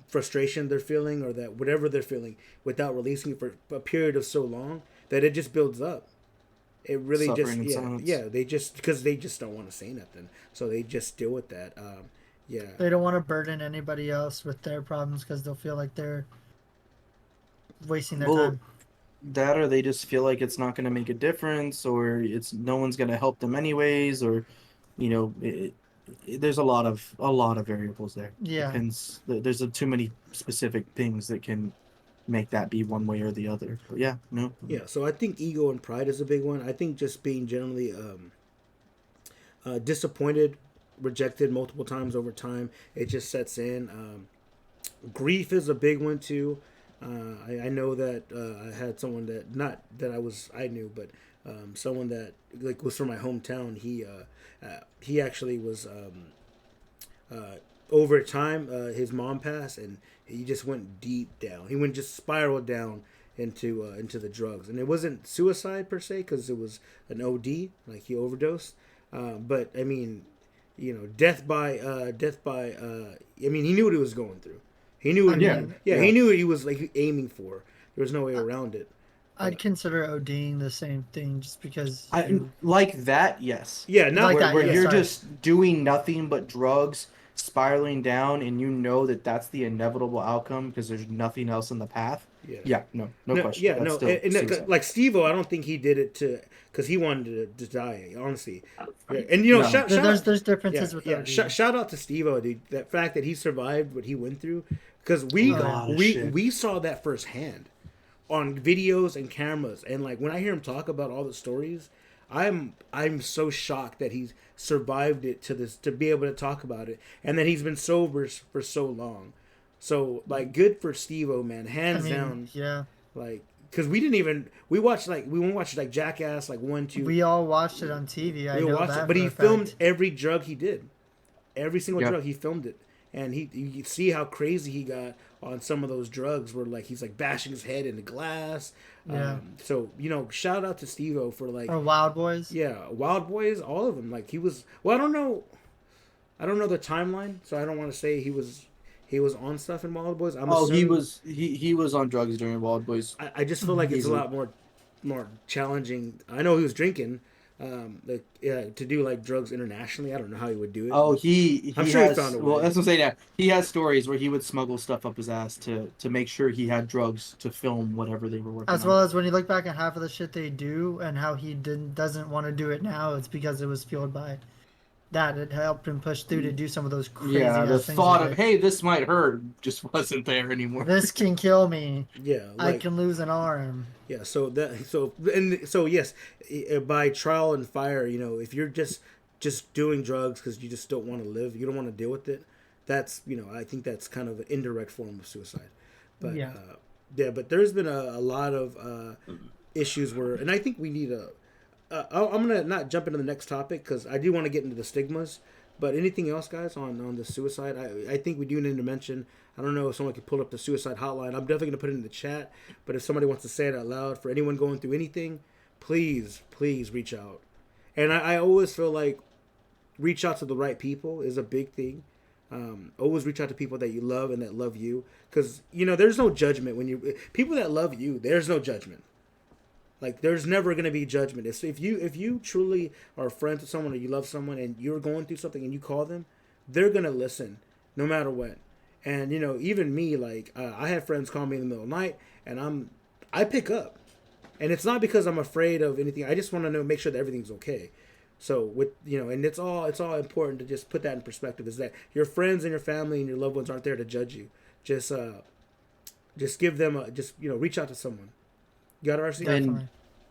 frustration they're feeling or that whatever they're feeling without releasing it for a period of so long that it just builds up. It really just Suffering in silence. they just because they just don't want to say nothing, so they just deal with that. Yeah, They don't want to burden anybody else with their problems because they'll feel like they're wasting their Well, time. that or they just feel like it's not going to make a difference, or it's no one's going to help them anyways, or you know, there's a lot of variables there. Yeah, Depends. There's too many specific things that can make that be one way or the other. But yeah, no. yeah. So I think ego and pride is a big one. I think just being generally disappointed, rejected multiple times over time, it just sets in. Grief is a big one too. I know that I had someone that not that I knew, but someone that like was from my hometown. He actually was over time. His mom passed, and he just went deep down. He went just spiraled down into the drugs, and it wasn't suicide per se because it was an OD, like he overdosed. But I mean, death by. I mean, he knew what he was going through. He knew I what Yeah, he, mean, yeah, yeah. he knew what he was like aiming for. There was no way I- around it. I'd consider ODing the same thing just because I you like that. Yes, Yeah, not like where that. Yeah, you're yeah, sorry. just doing nothing but drugs, spiraling down, and you know that that's the inevitable outcome because there's nothing else in the path. yeah. Yeah, no, no No, question. yeah, That's no, still suicide. like Steve-O, I don't think he did it to because he wanted to die. Honestly, yeah, and No, shout out, There's yeah, differences with yeah, OD. shout out to Steve-O, dude. That fact that he survived what he went through, because a Oh yeah. lot of shit. we saw that firsthand on videos and cameras, and like when I hear him talk about all the stories, I'm so shocked that he's survived it to this to be able to talk about it, and that he's been sober for so long. So like, good for Steve-O, man, I hands mean, down. yeah. Like, because we didn't even we watched like Jackass like 1, 2. We all watched it on TV. I We know watched it, that but for he a filmed fact. every drug he did, every single Yep. drug he filmed it, and he you see how crazy he got on some of those drugs where like he's like bashing his head into glass. Yeah. So shout out to Steve-O for like Or Wild Boys. yeah, Wild Boys, all of them. Like he was well, I don't know the timeline, so I don't want to say he was on stuff in Wild Boys. I'm Oh, assuming he was on drugs during Wild Boys I just feel like it's a easily. lot more challenging. I know he was drinking, like to do like drugs internationally. I don't know how he would do it. Oh, I'm he sure he has. found a Well, way. that's what I'm saying. Now he has stories where he would smuggle stuff up his ass to make sure he had drugs to film whatever they were working As on. well as when you look back at half of the shit they do and how he doesn't want to do it now, it's because it was fueled by that. It helped him push through to do some of those Yeah, crazy the ass things he thought of did. hey, this might hurt just wasn't there anymore. This can kill me. Yeah, I like can lose an arm. yeah. So yes, by trial and fire, if you're just doing drugs because you just don't want to live, you don't want to deal with it. That's I think that's kind of an indirect form of suicide. But Yeah. Yeah, but there's been a lot of issues where, and I think we need a. I'm gonna not jump into the next topic because I do want to get into the stigmas. But anything else, guys, on the suicide? I think we do need to mention. I don't know if someone could pull up the suicide hotline. I'm definitely gonna put it in the chat. But if somebody wants to say it out loud for anyone going through anything, please reach out. And I always feel like reach out to the right people is a big thing. Always reach out to people that you love and that love you, because there's no judgment when you people that love you. There's no judgment. Like there's never gonna be judgment. If you truly are friends with someone or you love someone and you're going through something and you call them, they're gonna listen no matter what. And even me, like I have friends call me in the middle of the night, and I pick up, and it's not because I'm afraid of anything. I just want to make sure that everything's okay. So with and it's all important to just put that in perspective. Is that your friends and your family and your loved ones aren't there to judge you. Just give them reach out to someone. You got it, RC?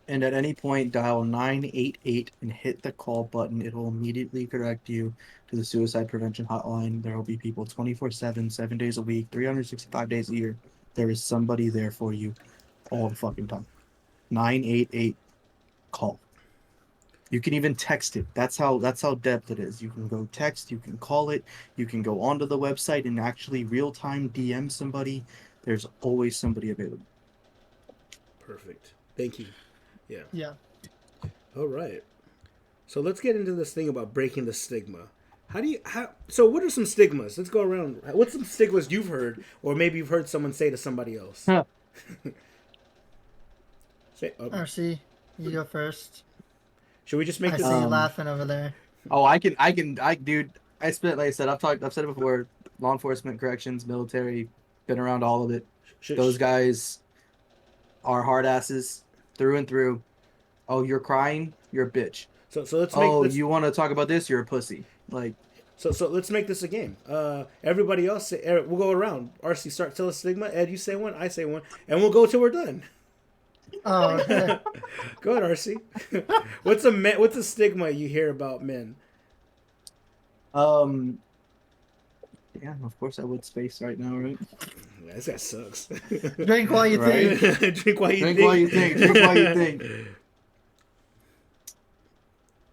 And at any point, dial 988 and hit the call button. It will immediately direct you to the suicide prevention hotline. There will be people 24/7, 7 days a week, 365 days a year. There is somebody there for you all the fucking time. 988 call. You can even text it. That's how depth it is. You can go text, you can call it, you can go onto the website and actually real time DM somebody. There's always somebody available. Perfect. Thank you. Yeah. Yeah. All right. So let's get into this thing about breaking the stigma. So what are some stigmas? Let's go around. What's some stigmas you've heard, or maybe you've heard someone say to somebody else? RC, you go first. Should we just make I this? see you laughing over there. Oh, dude. I've said it before. Law enforcement, corrections, military, been around all of it. Those guys are hard asses through and through. Oh, you're crying? You're a bitch. So let's make this. You want to talk about this? You're a pussy. Like. So let's make this a game. Everybody else, we'll go around. RC, tell us stigma. Ed, you say one, I say one, and we'll go till we're done. Oh, okay. Go ahead, RC. What's a stigma you hear about men? Yeah, of course I would space right now, right? Yeah, this guy sucks. Drink while you think. Drink while you think. Drink while you think. Drink while you think.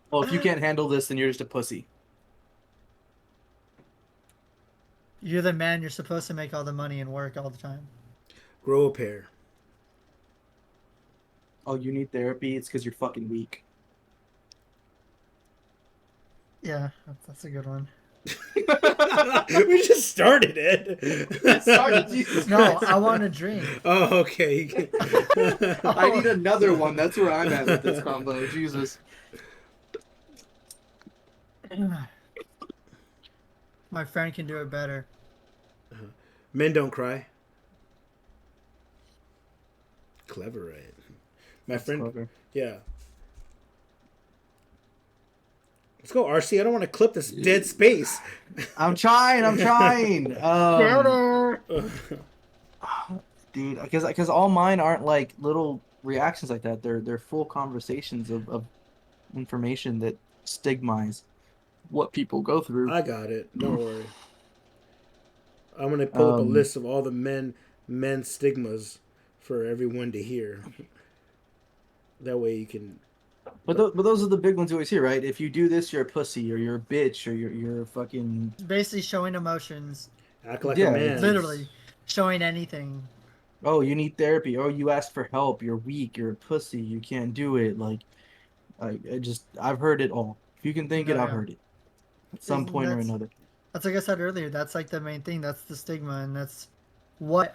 Well, if you can't handle this, then you're just a pussy. You're the man. You're supposed to make all the money and work all the time. Grow a pair. Oh, you need therapy? It's because you're fucking weak. Yeah, that's a good one. We just started it. Jesus No, Christ. I want to drink. Oh, okay. I need another one. That's where I'm at with this combo. Jesus. My friend can do it better. Men don't cry. Clever, right? My friend. Clever. Yeah. Let's go, RC. I don't want to clip this dead space. I'm trying. Dude, because all mine aren't like little reactions like that. They're full conversations of information that stigmatize what people go through. I got it. Don't worry. I'm gonna pull up a list of all the men stigmas for everyone to hear. That way you can. But those are the big ones you always hear, right? If you do this, you're a pussy, or you're a bitch, or you're a fucking. Basically showing emotions. Act like a man. Literally showing anything. Oh, you need therapy. Oh, you ask for help. You're weak. You're a pussy. You can't do it. Like, I've heard it all. If you can think it, I've heard it. At some point or another. That's like I said earlier. That's like the main thing. That's the stigma, and that's what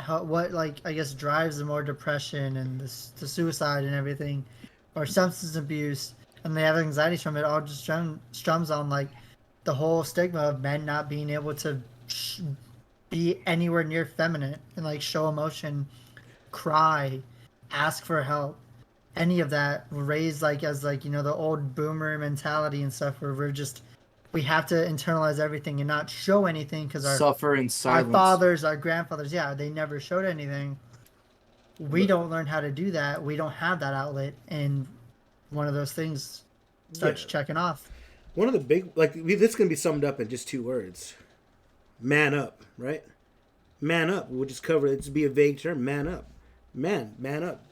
like I guess drives the more depression and the suicide and everything, or substance abuse, and they have anxieties from it. All just strums on like the whole stigma of men not being able to be anywhere near feminine and like show emotion, cry, ask for help. Any of that raised like as like the old boomer mentality and stuff where we have to internalize everything and not show anything because suffer in silence. Our fathers, our grandfathers, they never showed anything. We don't learn how to do that. We don't have that outlet, and one of those things starts checking off. One of the big this can be summed up in just 2 words: man up. Right? Man up. We'll just cover it. It's be a vague term. Man up. man up.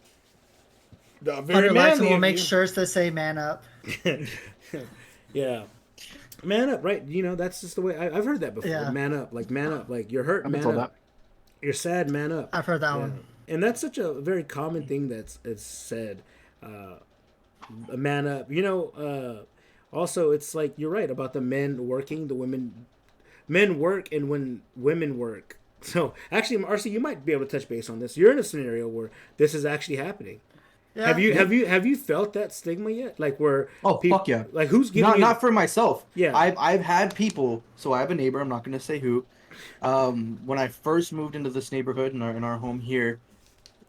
Very Hunter likes manly we'll of make you. shirts that say "man up." Yeah, man up, right? You know, that's just the way I've heard that before. Yeah, Man up, man up, like you're hurt, I've been man told up. that. You're sad, man up. I've heard that Yeah, one. and that's such a very common thing that's it's said. A man up. You know, also it's like you're right about the men working, the women. Men work, and when women work. So actually, RC, you might be able to touch base on this. You're in a scenario where this is actually happening. Yeah. Have you felt that stigma yet? Like where Oh, fuck yeah. like who's giving Not you not for myself. Yeah. I've had people. So I have a neighbor. I'm not going to say who. When I first moved into this neighborhood in our home here,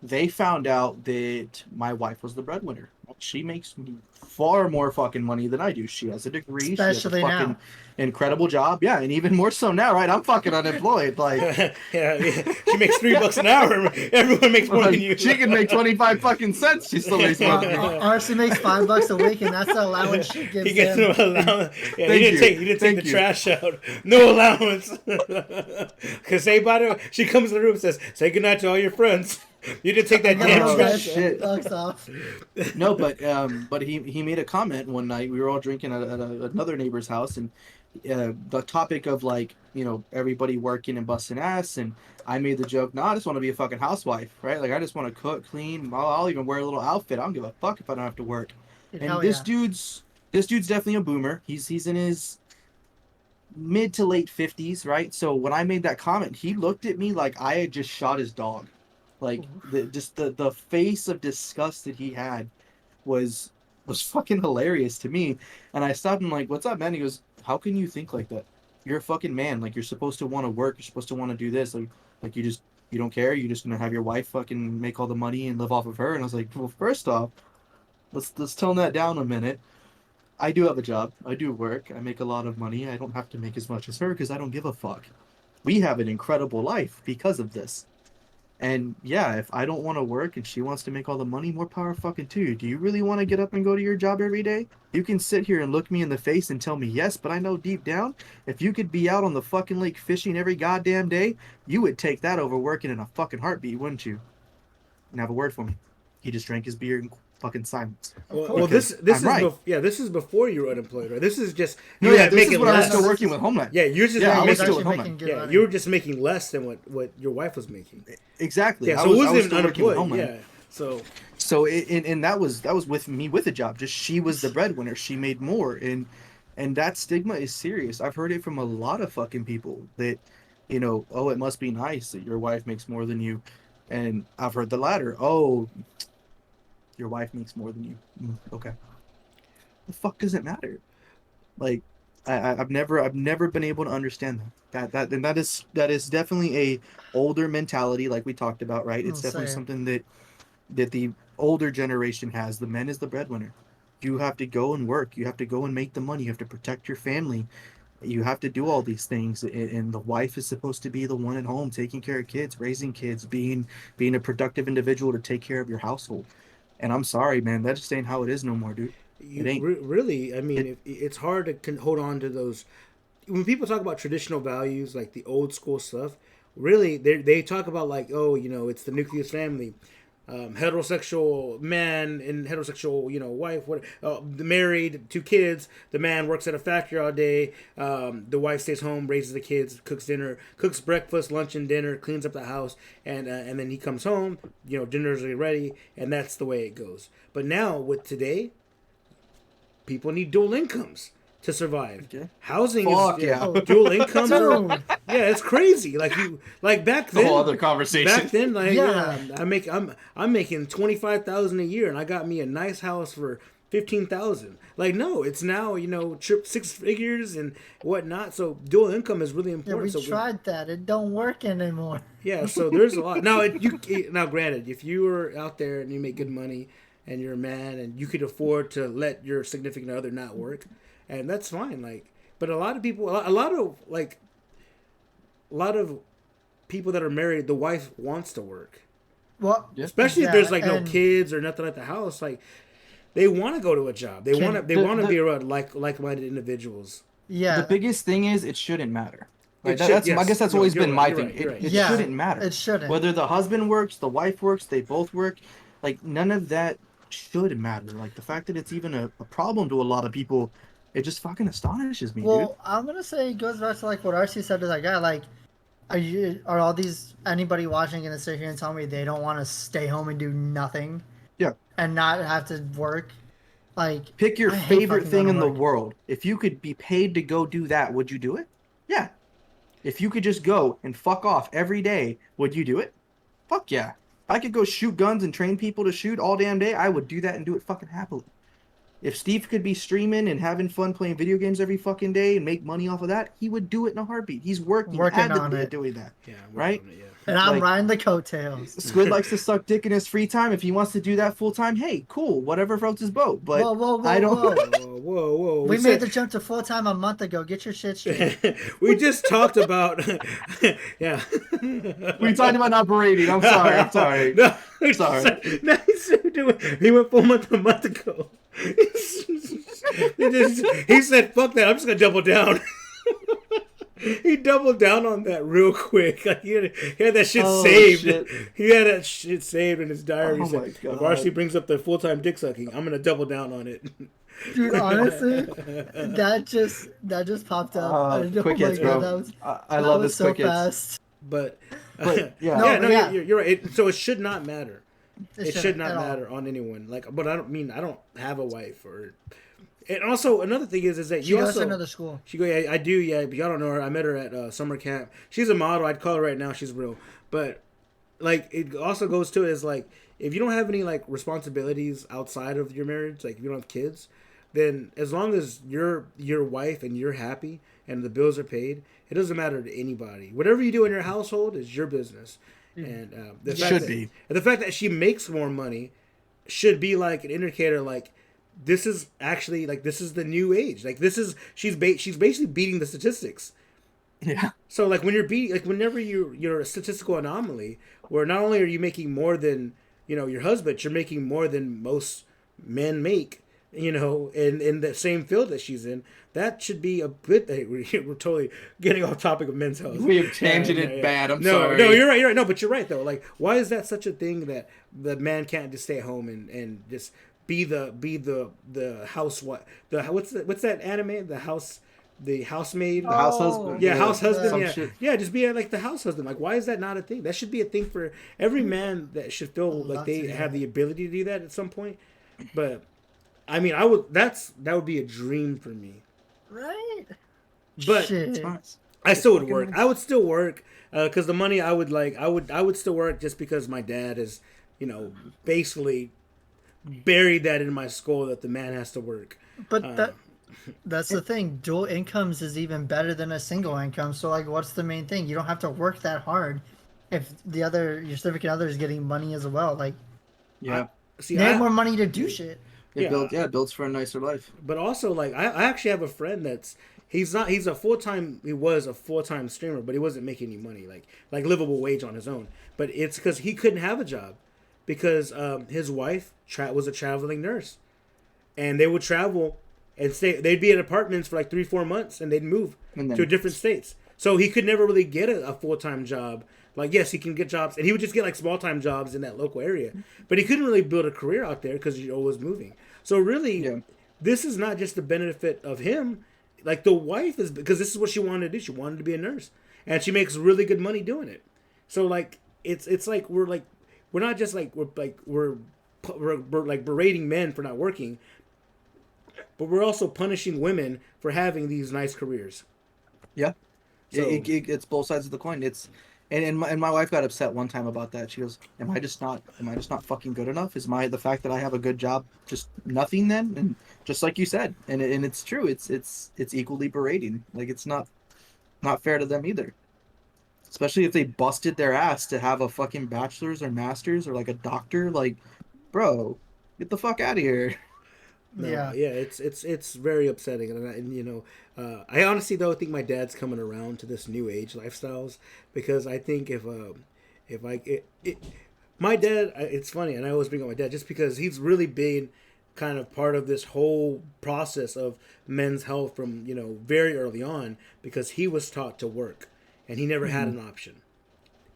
they found out that my wife was the breadwinner. She makes far more fucking money than I do. She has a degree. Especially she has a fucking now. incredible job. Yeah, and even more so now, right? I'm fucking unemployed. Like, yeah, she makes $3 an hour. Everyone makes more than you. she can make 25 fucking cents. She still makes more than me. RC makes $5 a week, and that's the allowance she gives He gets him. no allowance. Yeah, Thank he you. didn't take Thank the you. trash out. No allowance. Because say by the way, she comes in the room and says, "Say goodnight to all your friends." You didn't take that damn Oh, trash. shit. $5 off. No, but he made a comment one night. We were all drinking at another neighbor's house, and the topic of like everybody working and busting ass, and I made the joke. No, I just want to be a fucking housewife, right? Like I just want to cook, clean. I'll even wear a little outfit. I don't give a fuck if I don't have to work. And Hell this yeah. dude's definitely a boomer. He's in his mid to late 50s, right? So when I made that comment, he looked at me like I had just shot his dog. Like the face of disgust that he had was fucking hilarious to me. And I stopped him like, "What's up, man?" He goes, "How can you think like that? You're a fucking man. Like you're supposed to want to work. You're supposed to want to do this. Like you don't care. You're just gonna have your wife fucking make all the money and live off of her." And I was like, "Well, first off, let's tone that down a minute. I do have a job. I do work. I make a lot of money. I don't have to make as much as her because I don't give a fuck. We have an incredible life because of this." And yeah, if I don't want to work and she wants to make all the money, more power fucking to you. Do you really want to get up and go to your job every day? You can sit here and look me in the face and tell me yes, but I know deep down, if you could be out on the fucking lake fishing every goddamn day, you would take that over working in a fucking heartbeat, wouldn't you? And have a word for me. He just drank his beer in fucking silence. Well, this is right. this is before you were unemployed, right? This is just No, you yeah, had this is making when I was less. still working with Homeland. Yeah, you're just Yeah, I was making, still with Actually Homeland. making good yeah, money. you were just making less than what your wife was making. Exactly. Yeah, I so it wasn't even still working with unemployed. Homeland. Yeah, So and that was with me with a job. Just she was the breadwinner. She made more, and that stigma is serious. I've heard it from a lot of fucking people that, oh, it must be nice that your wife makes more than you, and I've heard the latter. Oh, your wife makes more than you. Okay, the fuck does it matter? Like, I've never been able to understand and that is definitely a older mentality, like we talked about, right? It's definitely Same. something that the older generation has. The man is the breadwinner. You have to go and work. You have to go and make the money. You have to protect your family. You have to do all these things, and the wife is supposed to be the one at home taking care of kids, raising kids, being a productive individual to take care of your household. And I'm sorry, man, that just ain't how it is no more, dude. It ain't. really, I mean, It it's hard to hold on to those. When people talk about traditional values, like the old school stuff, really, they talk about like, oh, it's the nucleus family. Heterosexual man and heterosexual, wife. Married, 2 kids. The man works at a factory all day. The wife stays home, raises the kids, cooks dinner, cooks breakfast, lunch, and dinner, cleans up the house, and then he comes home. Dinner's already ready, and that's the way it goes. But now with today, people need dual incomes to survive. Okay. Housing Fuck is yeah. dual incomes. Dude. Yeah, it's crazy. Like back a then. whole other conversation. Back then, like Yeah. I'm making $25,000 a year, and I got me a nice house for $15,000. Like no, it's now trip 6 figures and whatnot. So dual income is really Yeah, important. we So tried that. It don't work anymore. yeah, so there's a lot. Now, now granted, if you are out there and you make good money and you're a man and you could afford to let your significant other not work, and that's fine. Like, but a lot of people, a lot of people that are married, the wife wants to work, Well, especially if yeah, there's like no and- kids or nothing at the house. Like, they want to go to a job. They want to. They want to be around like-minded individuals. Yeah. The biggest thing is it shouldn't matter. Right? Should, I guess that's always been my thing. You're right. It Yeah, shouldn't matter. it shouldn't. Whether the husband works, the wife works, they both work. Like none of that should matter. Like the fact that it's even a problem to a lot of people, it just fucking astonishes me, dude. Well, I'm gonna say it goes back to like what RC said to that guy. Like, are all these anybody watching gonna sit here and tell me they don't want to stay home and do nothing? Yeah. And not have to work? Like, Pick your I hate favorite fucking thing going in to the work. world. If you could be paid to go do that, would you do it? Yeah. If you could just go and fuck off every day, would you do it? Fuck yeah. If I could go shoot guns and train people to shoot all damn day, I would do that and do it fucking happily. If Steve could be streaming and having fun playing video games every fucking day and make money off of that, he would do it in a heartbeat. He's working Working on adamantly it. at doing that. Yeah, Right? on it, yeah. And I'm Like- riding the coattails. Squid likes to suck dick in his free time. If he wants to do that full time, hey, cool. Whatever floats his boat. But Whoa, I don't. Whoa! We made the jump to full time a month ago. Get your shit straight. We just talked about, yeah. We talked about not parading. I'm sorry. I'm sorry. No, Sorry. No, he went 4 months a month ago. He said, "Fuck that! I'm just gonna double down." He doubled down on that real quick. Like he had that shit Oh, saved. shit. He had that shit saved in his diary. Oh, He said, my if God. RC brings up the full-time dick sucking, I'm gonna double down on it. Dude, honestly, that just popped up. Quick hits, bro. I love this so quick hits. fast. But yeah. yeah, No, yeah. You're right. So it should not matter. It should shouldn't not at all. matter on anyone. Like, but I don't have a wife or. And also another thing is that She you goes also to another school. She go, yeah, I do, yeah, but y'all don't know her. I met her at summer camp. She's a model. I'd call her right now. She's real. But like, it also goes to is like, if you don't have any like responsibilities outside of your marriage, like if you don't have kids, then as long as you're your wife and you're happy and the bills are paid, it doesn't matter to anybody. Whatever you do in your household is your business. And the fact Should that, be. and the fact that she makes more money should be like an indicator, like. This is actually like this is the new age. Like this is she's basically beating the statistics. Yeah. So like when you're whenever you're a statistical anomaly where not only are you making more than your husband, you're making more than most men make. In the same field that she's in, that should be a good thing. We're totally getting off topic of men's health. We have tangented bad. I'm no, sorry. No, you're right. No, but you're right though. Like, why is that such a thing that the man can't just stay at home and just be the housewife? What's that anime? The housemaid. The house husband. Yeah, house husband. Some Yeah, shit. yeah. Just be like the house husband. Like, why is that not a thing? That should be a thing for every man. That should feel like they have the ability to do that at some point. But I mean, that would be a dream for me. Right? But Shit. I still would work. I would still work because the money I would still work just because my dad is, basically buried that in my skull that the man has to work. But that's the thing. Dual incomes is even better than a single income. So like, what's the main thing? You don't have to work that hard if your significant other is getting money as well. Like, Yeah. See, they have more money to do shit. It builds for a nicer life. But also, like, I actually have a friend he was a full-time streamer, but he wasn't making any money, like livable wage on his own. But it's because he couldn't have a job because his wife was a traveling nurse, and they would travel and stay. They'd be in apartments for like 3-4 months, and they'd move to different states. So he could never really get a full-time job. Like, yes, he can get jobs, and he would just get like small-time jobs in that local area. But he couldn't really build a career out there because he always moving. So really, this is not just the benefit of him. Like, the wife is, because this is what she wanted to do. She wanted to be a nurse, and she makes really good money doing it. So like, it's like we're not just like we're like berating men for not working, but we're also punishing women for having these nice careers. Yeah. So, It's both sides of the coin. And my wife got upset one time about that. She goes, am I just not fucking good enough? Is the fact that I have a good job just nothing then?" And just like you said, and it's true. It's equally berating. Like, it's not fair to them either. Especially if they busted their ass to have a fucking bachelor's or master's or like a doctor. Like, bro, get the fuck out of here. No, it's very upsetting, and I honestly though think my dad's coming around to this new age lifestyles, because I think my dad, it's funny, and I always bring up my dad just because he's really been kind of part of this whole process of men's health from very early on, because he was taught to work. and he never had an option.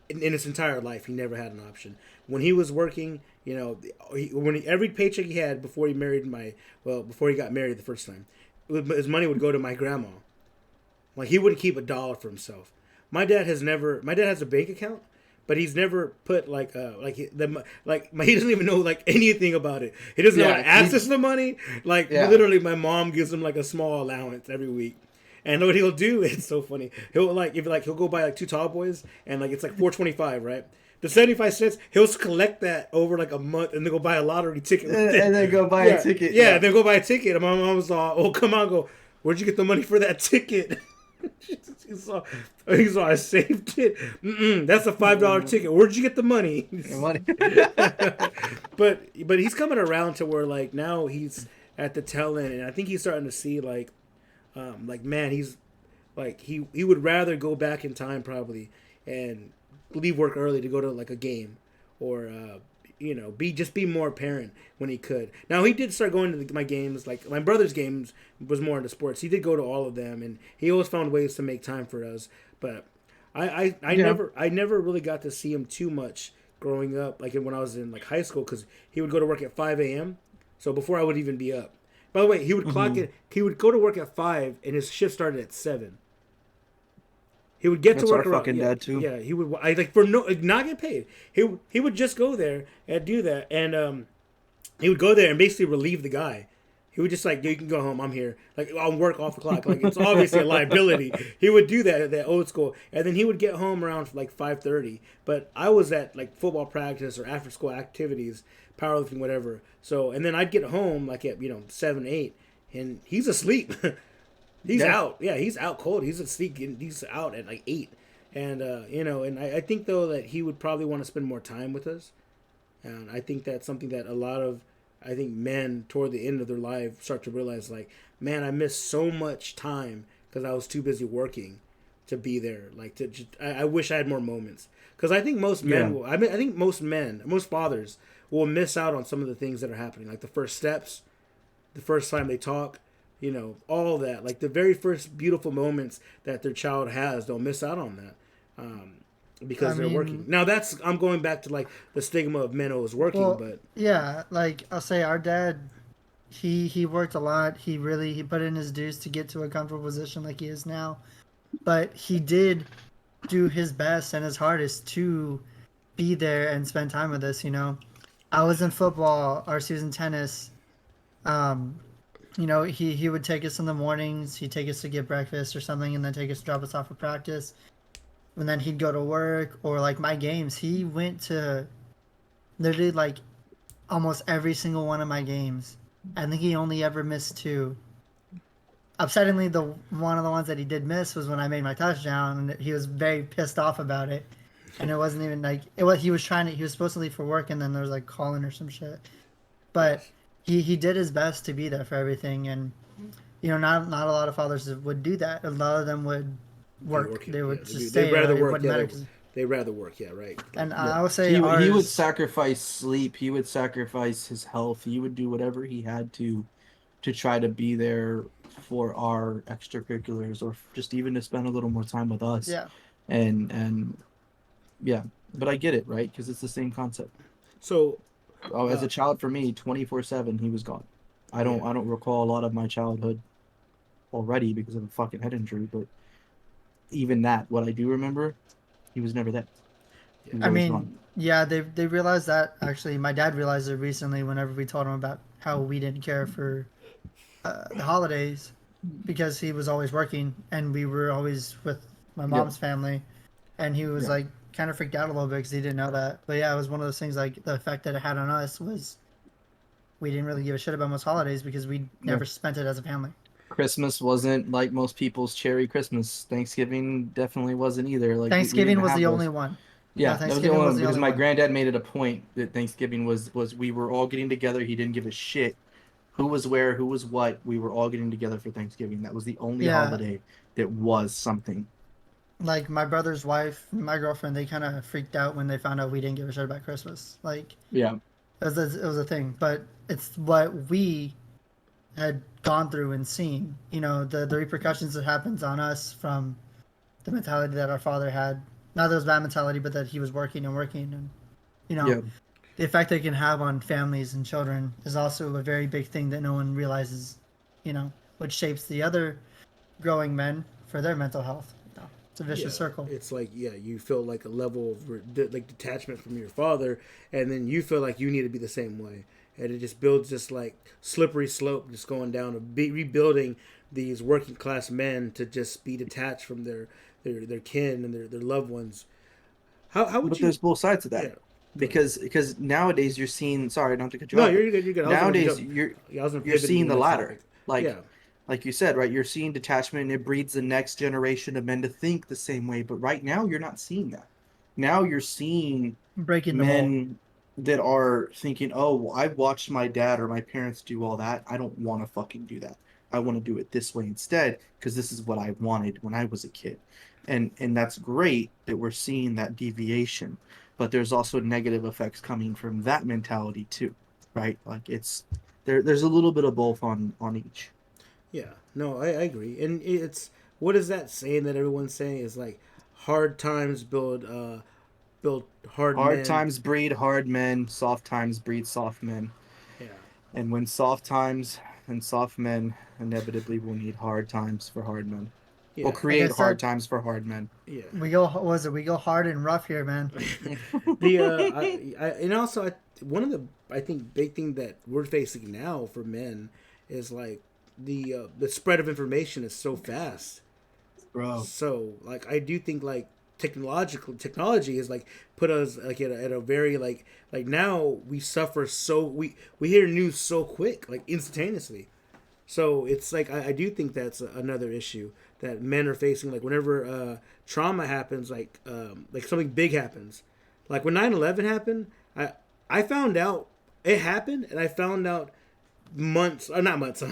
In his entire life, he never had an option. When he was working, you know, every paycheck he had before he before he got married the first time, his money would go to my grandma. Like, he wouldn't keep a dollar for himself. My dad has a bank account, but he's never put he doesn't even know like anything about it. He doesn't know how to access the money. Literally, my mom gives him like a small allowance every week. And what he'll do, it's so funny. He'll go buy like 2 tall boys, and like it's like $4.25, right? The 75 cents, he'll collect that over like a month, and then go buy a lottery ticket. And then go buy a ticket. Yeah, then go buy a ticket. And my mom was all, "Oh, come on, go. Where'd you get the money for that ticket?" he saw I saved it. That's a $5 ticket. Where'd you get the money? but he's coming around to where like now he's at the tail end, and I think he's starting to see man, he's like he would rather go back in time probably and leave work early to go to like a game or be more parent when he could. Now he did start going to my games, like my brother's games was more into sports. He did go to all of them, and he always found ways to make time for us. But I never really got to see him too much growing up, like when I was in like high school, because he would go to work at 5 a.m. So before I would even be up. By the way, he would clock it. He would go to work at 5, and his shift started at 7. He would get to work our fucking dad too. Yeah, he would. For not get paid. He would just go there and do that, and he would go there and basically relieve the guy. He would just like, "You can go home. I'm here. Like, I'll work off the clock. Like, it's obviously a liability." He would do that old school, and then he would get home around like 5:30. But I was at like football practice or after school activities, powerlifting, whatever. So, and then I'd get home like at 7, 8, and he's asleep. He's out. Yeah, he's out cold. He's asleep. He's out at like 8, and and I think though that he would probably want to spend more time with us, and I think that's something that a lot of men toward the end of their life start to realize, like, man, I missed so much time because I was too busy working to be there. Like, I wish I had more moments, because I think most men will. I think most fathers will miss out on some of the things that are happening, like the first steps, the first time they talk, all that, like the very first beautiful moments that their child has. They'll miss out on that because they're working. Now I'm going back to like the stigma of men always working, but yeah, like I'll say our dad, he worked a lot. He put in his dues to get to a comfortable position like he is now, but he did do his best and his hardest to be there and spend time with us. I was in football, RC was in tennis. He would take us in the mornings. He'd take us to get breakfast or something, and then take us to drop us off for practice. And then he'd go to work, or like my games. He went to literally like almost every single one of my games. I think he only ever missed 2. Upsettingly, one of the ones that he did miss was when I made my touchdown, and he was very pissed off about it. And it wasn't even like he was supposed to leave for work, and then there was like calling or some shit. But he did his best to be there for everything, and not a lot of fathers would do that. A lot of them would work. They would just stay. They'd rather work. They'd rather work. Yeah, right. And I would say he would sacrifice sleep. He would sacrifice his health. He would do whatever he had to try to be there for our extracurriculars, or just even to spend a little more time with us. Yeah. And yeah, but I get it, right? Because it's the same concept. So, as a child, for me, 24/7, he was gone. I don't recall a lot of my childhood already because of a fucking head injury, but even that, what I do remember, he was never there. I mean, gone. Yeah, they realized that. Actually, my dad realized it recently whenever we told him about how we didn't care for the holidays because he was always working and we were always with my mom's family, and he was like kind of freaked out a little bit because he didn't know that. But yeah, it was one of those things, like the effect that it had on us was we didn't really give a shit about most holidays because we never spent it as a family. Christmas wasn't like most people's cherry Christmas. Thanksgiving definitely wasn't either. Like Thanksgiving was the only one. Yeah, that was the only one because my granddad made it a point that Thanksgiving was we were all getting together. He didn't give a shit who was where, who was what. We were all getting together for Thanksgiving. That was the only holiday that was something. Like my brother's wife, my girlfriend, they kind of freaked out when they found out we didn't give a shit about Christmas. Like, it was a thing, but it's what we had gone through and seen. The repercussions that happens on us from the mentality that our father had. Not that it was bad mentality, but that he was working and working, and you know, Yeah. the effect it can have on families and children is also a very big thing that no one realizes. You know, which shapes the other growing men for their mental health. You know, it's a vicious Yeah, circle. it's like yeah, you feel like a level of like detachment from your father, and then you feel like you need to be the same way, and it just builds this like slippery slope, just going down of rebuilding these working class men to just be detached from their kin and their loved ones. How would But you? there's both sides of that Yeah, go ahead. Because nowadays you're seeing, sorry, not to cut you No, off, but you're good. You're good. I was gonna nowadays jump. Yeah, I was gonna you're pivot into seeing the the next latter. topic. Like Yeah, like you said, right? You're seeing detachment and it breeds the next generation of men to think the same way. But right now you're not seeing that. Now you're seeing Breaking the mold. men that are thinking, "Oh, well, I watched my dad or my parents do all that. I don't want to fucking do that. I want to do it this way instead because this is what I wanted when I was a kid." And that's great that we're seeing that deviation, but there's also negative effects coming from that mentality too, right? Like it's there's a little bit of both on each. yeah. No, I agree. And it's what is that saying that everyone's saying is like hard times build hard Hard men. times breed hard men, soft times breed soft men. Yeah, And when soft times and soft men inevitably will need hard times for hard men. Will yeah, Like I create hard said, times for hard men. yeah. we go. What was it? We go hard and rough here, man. The and also one of the I think big thing that we're facing now for men is like the spread of information is so fast. Bro. So like I do think like technology is like put us like at a very like now we suffer so we hear news so quick like instantaneously. So it's like I do think that's another issue that men are facing. Like whenever trauma happens, like something big happens, like when 9/11 happened, I found out it happened, and I found out months, or not months,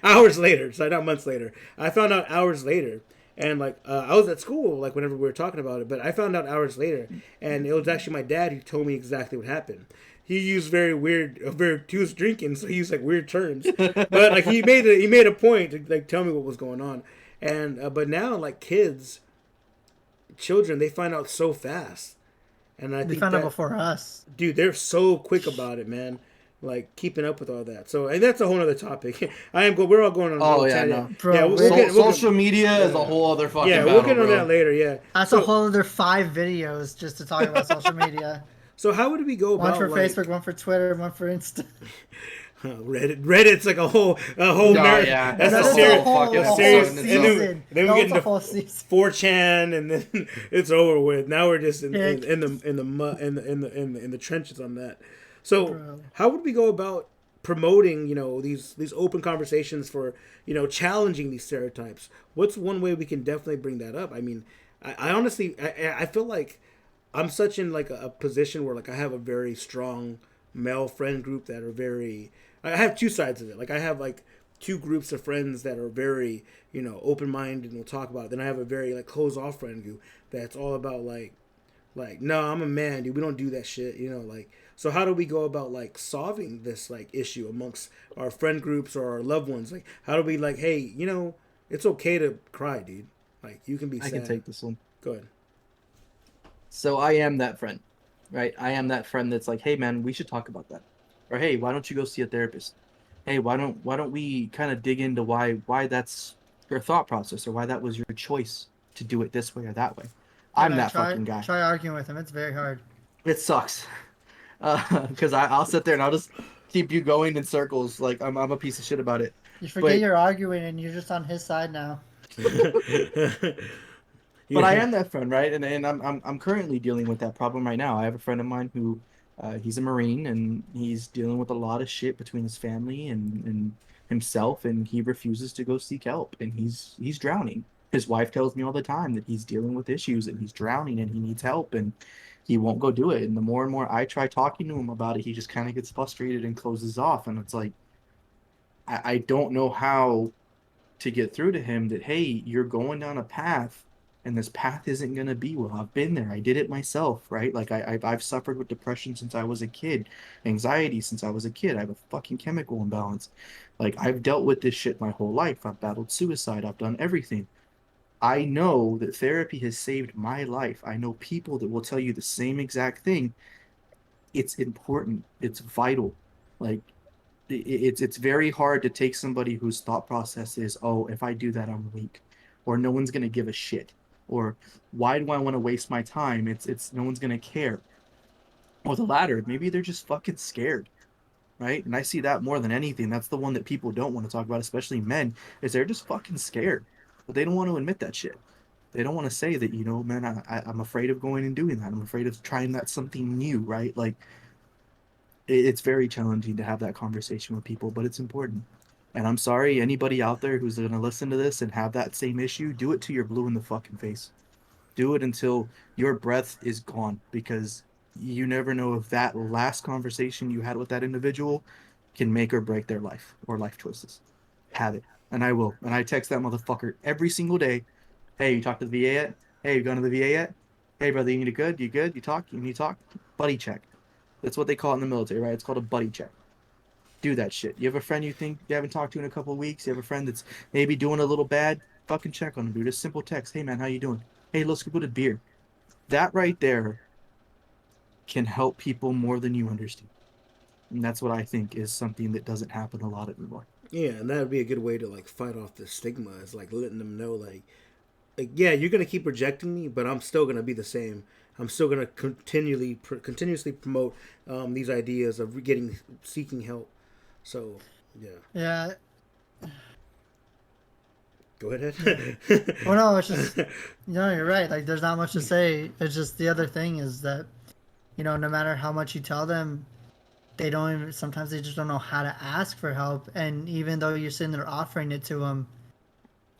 hours later. Sorry, not months later. I found out hours later, and like I was at school, like whenever we were talking about it, but I found out hours later, and it was actually my dad who told me exactly what happened. He used very weird, very. He was drinking, so he used like weird terms, but like he made a point to like tell me what was going on, and but now like children, they find out so fast, and I They think found out that before us. dude, they're so quick about it, man. Like keeping up with all that. So, and that's a whole other topic. I am. We're all going on a Oh little yeah, tangent. no. Yeah, Bro, Social media is a whole other yeah, fucking we'll battle, get on that bro. later. Yeah. that's a So, whole other 5 videos just to talk about social media. so how would we go One about for Facebook, like one for Twitter, one for Insta. Reddit? Reddit's like a whole Yeah, marathon. yeah, That's a that's That's a a series. whole whole fucking a A whole series, episode in and itself. then we No, get it's a into whole season. 4chan, and then it's over with. Now we're just Yeah, in the mud in the trenches on that. So bro. how would we go about promoting these open conversations for challenging these stereotypes? What's one way we can definitely bring that up? I mean, I honestly I feel like I'm such in like a position where like I have a very strong male friend group that are very. I have two sides of it. Like I have like two groups of friends that are very open minded and will talk about it. Then I have a very like closed off friend group that's all about like no, I'm a man, dude. We don't do that shit. Like so. How do we go about like solving this like issue amongst our friend groups or our loved ones? Like how do we like hey it's okay to cry, dude. Like you can be I can sad. take this one. Go ahead. So I am that friend, right? I am that friend that's like, hey man, we should talk about that. Or hey, why don't you go see a therapist? Hey, why don't we kind of dig into why that's your thought process or why that was your choice to do it this way or that way? Hey I'm man, that try fucking guy. try arguing with him. It's very hard. It sucks. Because I'll sit there and I'll just keep you going in circles like I'm a piece of shit about it. You forget But you're arguing and you're just on his side now. but I Yeah. am that friend, right? And I'm currently dealing with that problem right now. I have a friend of mine who he's a Marine and he's dealing with a lot of shit between his family and himself, and he refuses to go seek help, and he's drowning. His wife tells me all the time that he's dealing with issues and he's drowning and he needs help and he won't go do it. And the more and more I try talking to him about it, he just kind of gets frustrated and closes off. And it's like I don't know how to get through to him that hey, you're going down a path and this path isn't going to be well. I've been there. I did it myself, right? Like I've suffered with depression since I was a kid, anxiety since I was a kid. I have a fucking chemical imbalance. Like I've dealt with this shit my whole life. I've battled suicide. I've done everything. I know that therapy has saved my life. I know people that will tell you the same exact thing. It's important. It's vital. Like it's very hard to take somebody whose thought process is, oh, if I do that, I'm weak, or no one's gonna give a shit, or why do I want to waste my time? It's no one's gonna care. Or the latter, maybe they're just fucking scared, right? And I see that more than anything. That's the one that people don't want to talk about, especially men, is they're just fucking scared, but they don't want to admit that shit. They don't want to say that, man, I'm afraid of going and doing that. I'm afraid of trying that something new, right? Like it's very challenging to have that conversation with people, but it's important. And I'm sorry, anybody out there who's going to listen to this and have that same issue, do it till you're blue in the fucking face. Do it until your breath is gone, because you never know if that last conversation you had with that individual can make or break their life or life choices. Have it. And I will. And I text that motherfucker every single day. Hey, you talked to the VA yet? Hey, you gone to the VA yet? Hey, brother, you need a good? You good? You talk? You need to talk? Buddy check. That's what they call it in the military, right? It's called a buddy check. Do that shit. You have a friend you think you haven't talked to in a couple of weeks? You have a friend that's maybe doing a little bad? Fucking check on them, dude. A simple text. Hey, man, how you doing? Hey, let's go get a beer. That right there can help people more than you understand. And that's what I think is something that doesn't happen a lot anymore. Yeah, and that would be a good way to like fight off the stigma. Is like letting them know like yeah, you're gonna keep rejecting me, but I'm still gonna be the same. I'm still gonna continuously promote these ideas of getting seeking help. So yeah, Yeah. go ahead. Well, no, it's just, you're right. Like, there's not much to say. It's just the other thing is that, no matter how much you tell them, they don't even, sometimes they just don't know how to ask for help. And even though you're sitting there offering it to them,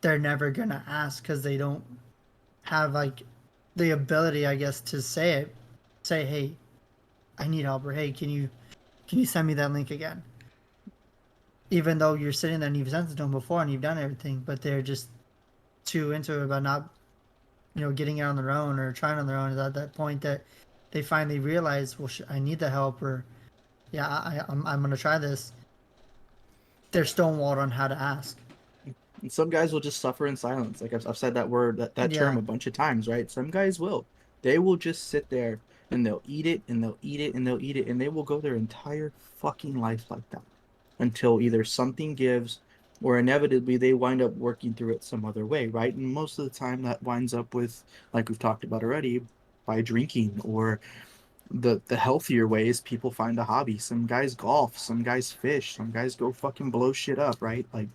they're never going to ask because they don't have, like, the ability, I guess, to say it. Say, hey, I need help, or hey, can you send me that link again? Even though you're sitting there and you've sent it to them before and you've done everything, but they're just too into it about not, getting it on their own or trying on their own. Is at that point that they finally realize, well, I need the help, or yeah, I'm gonna try this. They're stonewalled on how to ask. And some guys will just suffer in silence. Like I've said that word, that term Yeah, a bunch of times, right? Some guys will. They will just sit there and they'll eat it and they'll eat it and they'll eat it and they will go their entire fucking life like that until either something gives or inevitably they wind up working through it some other way, right? And most of the time that winds up with, like we've talked about already, by drinking or the healthier ways people find a hobby. Some guys golf, some guys fish, some guys go fucking blow shit up, right? Like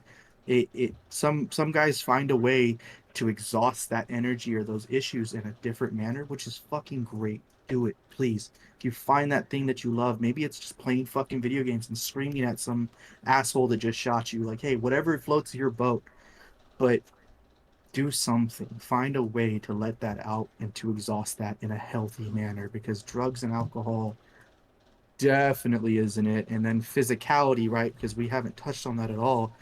some guys find a way to exhaust that energy or those issues in a different manner, which is fucking great. Do it, please. If you find that thing that you love, maybe it's just playing fucking video games and screaming at some asshole that just shot you. Like, hey, whatever floats your boat, but do something. Find a way to let that out and to exhaust that in a healthy manner, because drugs and alcohol definitely isn't it. And then physicality, right? Because we haven't touched on that at all.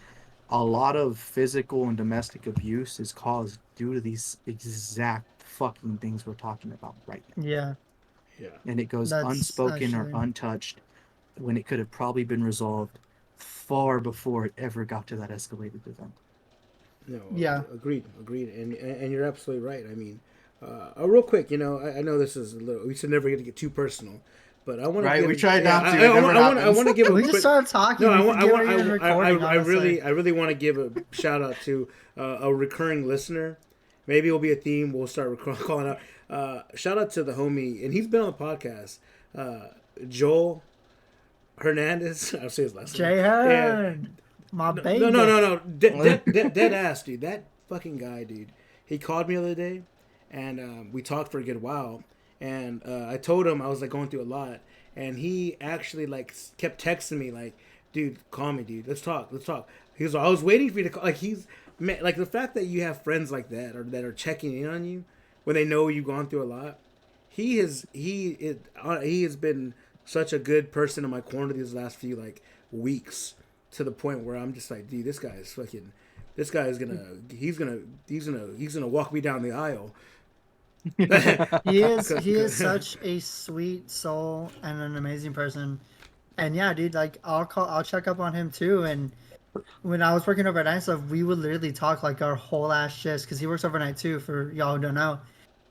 A lot of physical and domestic abuse is caused due to these exact fucking things we're talking about right now. yeah, Yeah. And it goes that's unspoken or actually, untouched when it could have probably been resolved far before it ever got to that escalated event. No, yeah, agreed, and you're absolutely right. I mean, real quick, I know this is a little. We should never get too personal, but I want to Right? give. We tried Yeah, not to. It never I want to happens. give a we just quick. started talking. No, We forget we're even recording. Honestly, I really want to give a shout out to a recurring listener. Maybe it'll be a theme. We'll start calling out. Shout out to the homie, and he's been on the podcast. Joel Hernandez. I'll say his last name. Jay Yeah. Hearn, my baby. No. Dead ass, dude. That fucking guy, dude. He called me the other day, and we talked for a good while. And I told him I was like going through a lot, and he actually like kept texting me like, "Dude, call me, dude. Let's talk. Let's talk." He was, I was waiting for you to call. Like man, like the fact that you have friends like that or that are checking in on you when they know you've gone through a lot. He has been such a good person in my corner these last few like weeks, to the point where I'm just like, dude, this guy is he's gonna walk me down the aisle. He is such a sweet soul and an amazing person. And yeah, dude, like I'll check up on him too, and when I was working overnight stuff, we would literally talk like our whole ass shifts because he works overnight too. For y'all who don't know,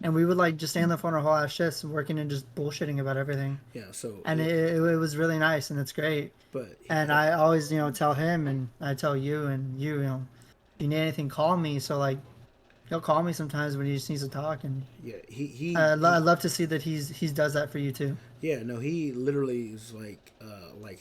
and we would like just stay on the phone our whole ass shifts, working and just bullshitting about everything. Yeah. So, And it was really nice and it's great. but And I always tell him and I tell you and if you need anything, call me. So like he'll call me sometimes when he just needs to talk, and yeah, he I love to see that he's does that for you too. yeah, no, he literally is like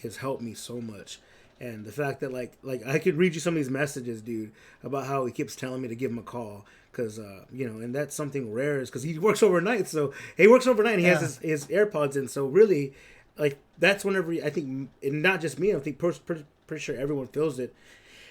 has helped me so much. And the fact that like I could read you some of these messages, dude, about how he keeps telling me to give him a call because and that's something rare is because he works overnight. So he works overnight and he has his AirPods in. So really, like that's whenever I think, and not just me, I think pretty sure everyone feels it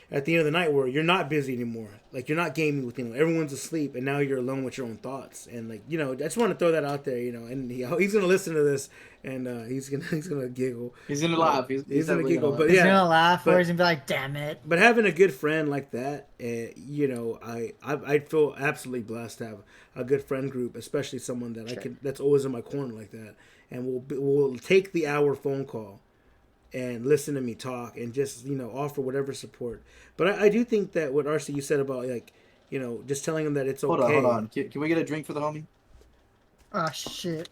at the end of the night where you're not busy anymore. Like you're not gaming with everyone's asleep, and now you're alone with your own thoughts. And like I just want to throw that out there, and he's gonna listen to this, and he's gonna giggle. He's gonna laugh. He's gonna giggle, but He's yeah, gonna laugh, or he's gonna be like, "Damn it!" But having a good friend like that, I feel absolutely blessed to have a good friend group, especially someone that that's always in my corner like that, and will take the hour phone call and listen to me talk and just offer whatever support. But I do think that what RC you said about just telling them that it's okay. Hold on. Can we get a drink for the homie? Oh shit!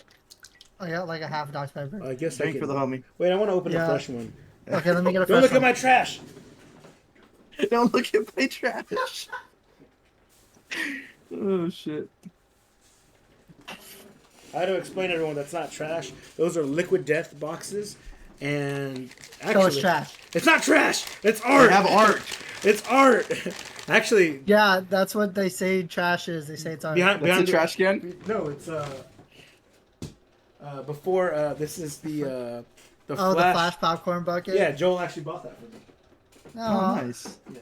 I got like a half Dr Pepper. I guess Drink for the homie. Wait, I want to open a fresh one. Okay, let me get a fresh Don't look one. at my trash. Don't look at my trash. Oh shit. I had to explain to everyone that's not trash. Those are liquid death boxes. And actually, So it's trash. It's not trash. It's art. They have art. It's art. Actually, Yeah, that's what they say trash is. They say it's art. That's a trash can? No, it's before this is the the flash. flash popcorn bucket. Yeah, Joel actually bought that for me. Oh, nice. Yeah.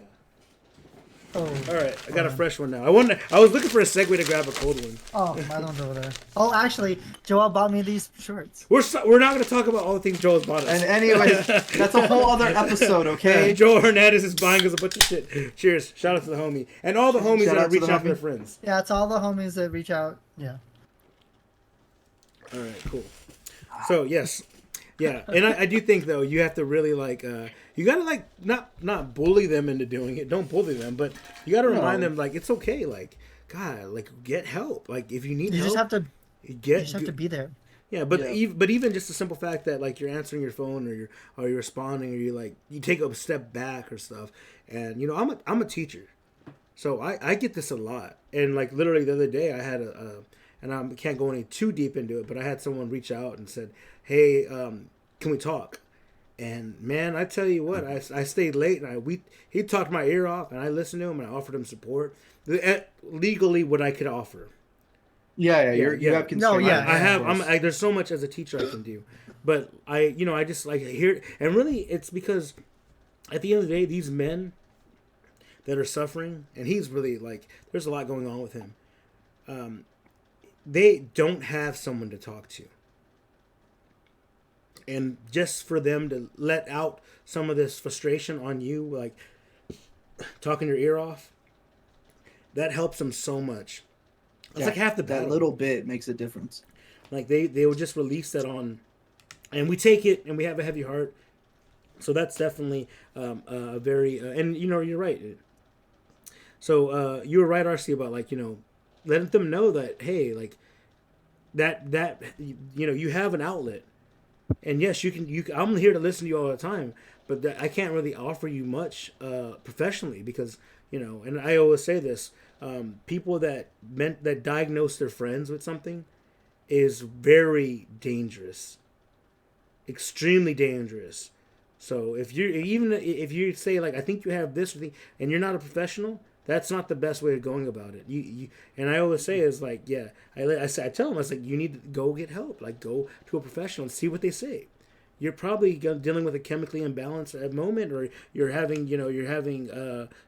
Oh. All right, I got a fresh one now. I was looking for a segue to grab a cold one. Oh, my one's over there. Oh, actually, Joel bought me these shorts. We're not going to talk about all the things Joel's bought us. And anyways, that's a whole other episode, okay? Joel Hernandez is buying us a bunch of shit. Cheers. Shout out to the homie. And all the homies Shout that out to reach the out to their homie. friends. Yeah, it's all the homies that reach out. Yeah. All right, cool. So, yes. Yeah, and I do think, though, you have to really, you got to, not bully them into doing it. Don't bully them, but you got to remind them, it's okay. God, get help. If you need help. You just have to be there. Yeah, but even just the simple fact that you're answering your phone or you're responding or you take a step back or stuff, and I'm a teacher, so I get this a lot. And literally the other day I had and I can't go any too deep into it, but I had someone reach out and said, "Hey, can we talk?" And man, I tell you what, I stayed late and he talked my ear off, and I listened to him and I offered him support, legally what I could offer. Yeah, you have constraints. No, yeah. I have. There's so much as a teacher I can do, but I just hear, and really it's because at the end of the day, these men that are suffering, and he's really there's a lot going on with him. They don't have someone to talk to, and just for them to let out some of this frustration on you, talking your ear off, that helps them so much. It's half the battle. That little bit makes a difference. They will just release that on, and we take it, and we have a heavy heart. So that's definitely a very and you're right. So you were right, RC, about letting them know that hey, that you have an outlet, and yes, you can. I'm here to listen to you all the time, but I can't really offer you much professionally because and I always say this. People that diagnose their friends with something is very dangerous, extremely dangerous. So if you say I think you have this thing and you're not a professional, that's not the best way of going about it. You and I always say is I tell them you need to go get help, go to a professional and see what they say. You're probably dealing with a chemically imbalanced moment, or you're having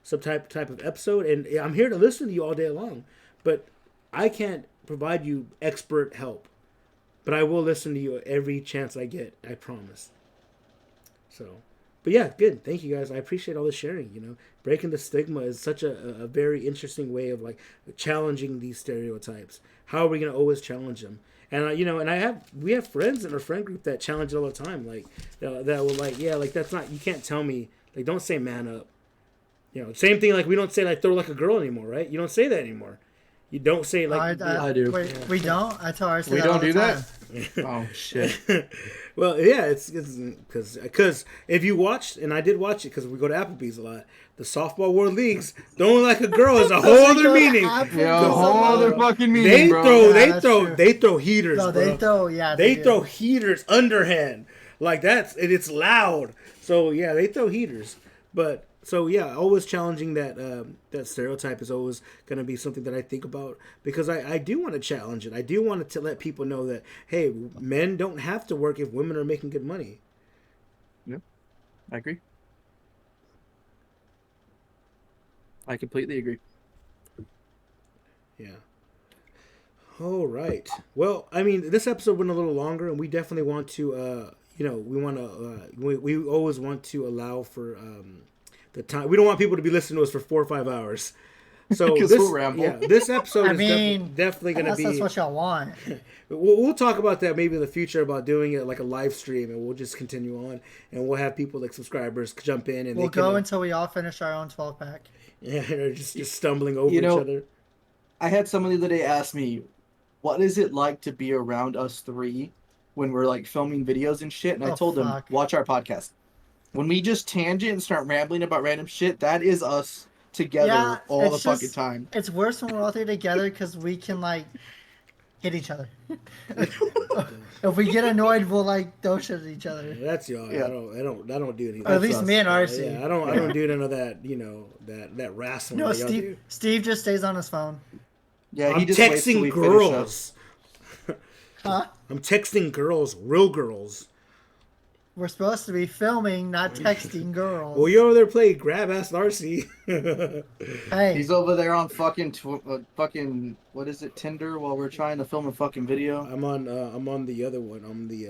some type of episode, and I'm here to listen to you all day long, but I can't provide you expert help, but I will listen to you every chance I get. I promise. So, but yeah, good. Thank you guys. I appreciate all the sharing. Breaking the stigma is such a very interesting way of challenging these stereotypes. How are we going to always challenge them? And and we have friends in our friend group that challenge it all the time. That will that's not, you can't tell me don't say man up. Same thing. Like we don't say like throw like a girl anymore, right? You don't say that anymore. You don't say like. I do. Wait, Yeah. we don't. I tell RC We that don't all the do time. that. Oh shit. Well, yeah, it's because if you watch, and I did watch it because we go to Applebee's a lot. The softball world leagues throwing like a girl is a whole other meaning. Yeah, a whole other fucking meaning, They bro. throw, Yeah, they that's throw, true. they throw heaters, No, bro. they throw. Yeah, They do. throw heaters underhand, like that's and it's loud. So yeah, they throw heaters. But so yeah, always challenging that stereotype is always going to be something that I think about because I do want to challenge it. I do want to let people know that hey, men don't have to work if women are making good money. Yep, I agree. I completely agree. Yeah. All right. Well, I mean, this episode went a little longer, and we definitely want to, we want to, we always want to allow for the time. We don't want people to be listening to us for 4 or 5 hours. So 'Cause this, we'll ramble. yeah, this episode I is mean, definitely going to unless be. that's what y'all want. We'll talk about that maybe in the future about doing it like a live stream, and we'll just continue on, and we'll have people like subscribers jump in, and We'll they can, go until we all finish our own 12-pack. yeah, they're just stumbling over You know, each other. I had someone the other day ask me, "What is it like to be around us three when we're like filming videos and shit?" And I Oh, told them, fuck. "Watch our podcast. When we just tangent and start rambling about random shit, that is us together Yeah, all the it's fucking just- time." It's worse when we're all three together because we can like hit each other. If we get annoyed, we'll like throw shit at each other. That's y'all. Yeah. I don't do anything. Or at least us. me and Yeah, RC. yeah, I don't do none of that. That wrestling. No, that y'all do. Steve just stays on his phone. Yeah, I'm he just waits till texting we finish up. girls. Huh? I'm texting girls, real girls. We're supposed to be filming, not texting girls. Well, you're over there playing grab ass Narcy. Hey, He's over there on fucking fucking what is it, Tinder, while we're trying to film a fucking video. I'm on the other one. I'm the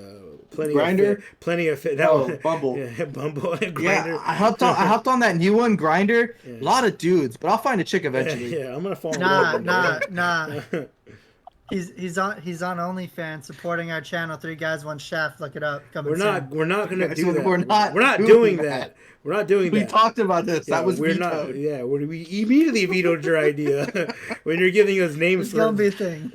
plenty Grindr? of fit, plenty of fit. That Oh, one, Bumble. yeah, Bumble and Yeah, Grindr. I hopped on that new one, Grinder. Yeah. A lot of dudes, but I'll find a chick eventually. Yeah, I'm gonna fall in love. nah. He's on OnlyFans supporting our channel. 3 Guys, 1 Chef. Look it up. Coming We're not gonna Guys, do that. we're not doing doing that. that. We're not doing We that. talked about this. Yeah, That was we're vetoed. not. Yeah, we immediately vetoed your idea when you're giving us names It's for. gonna be a thing.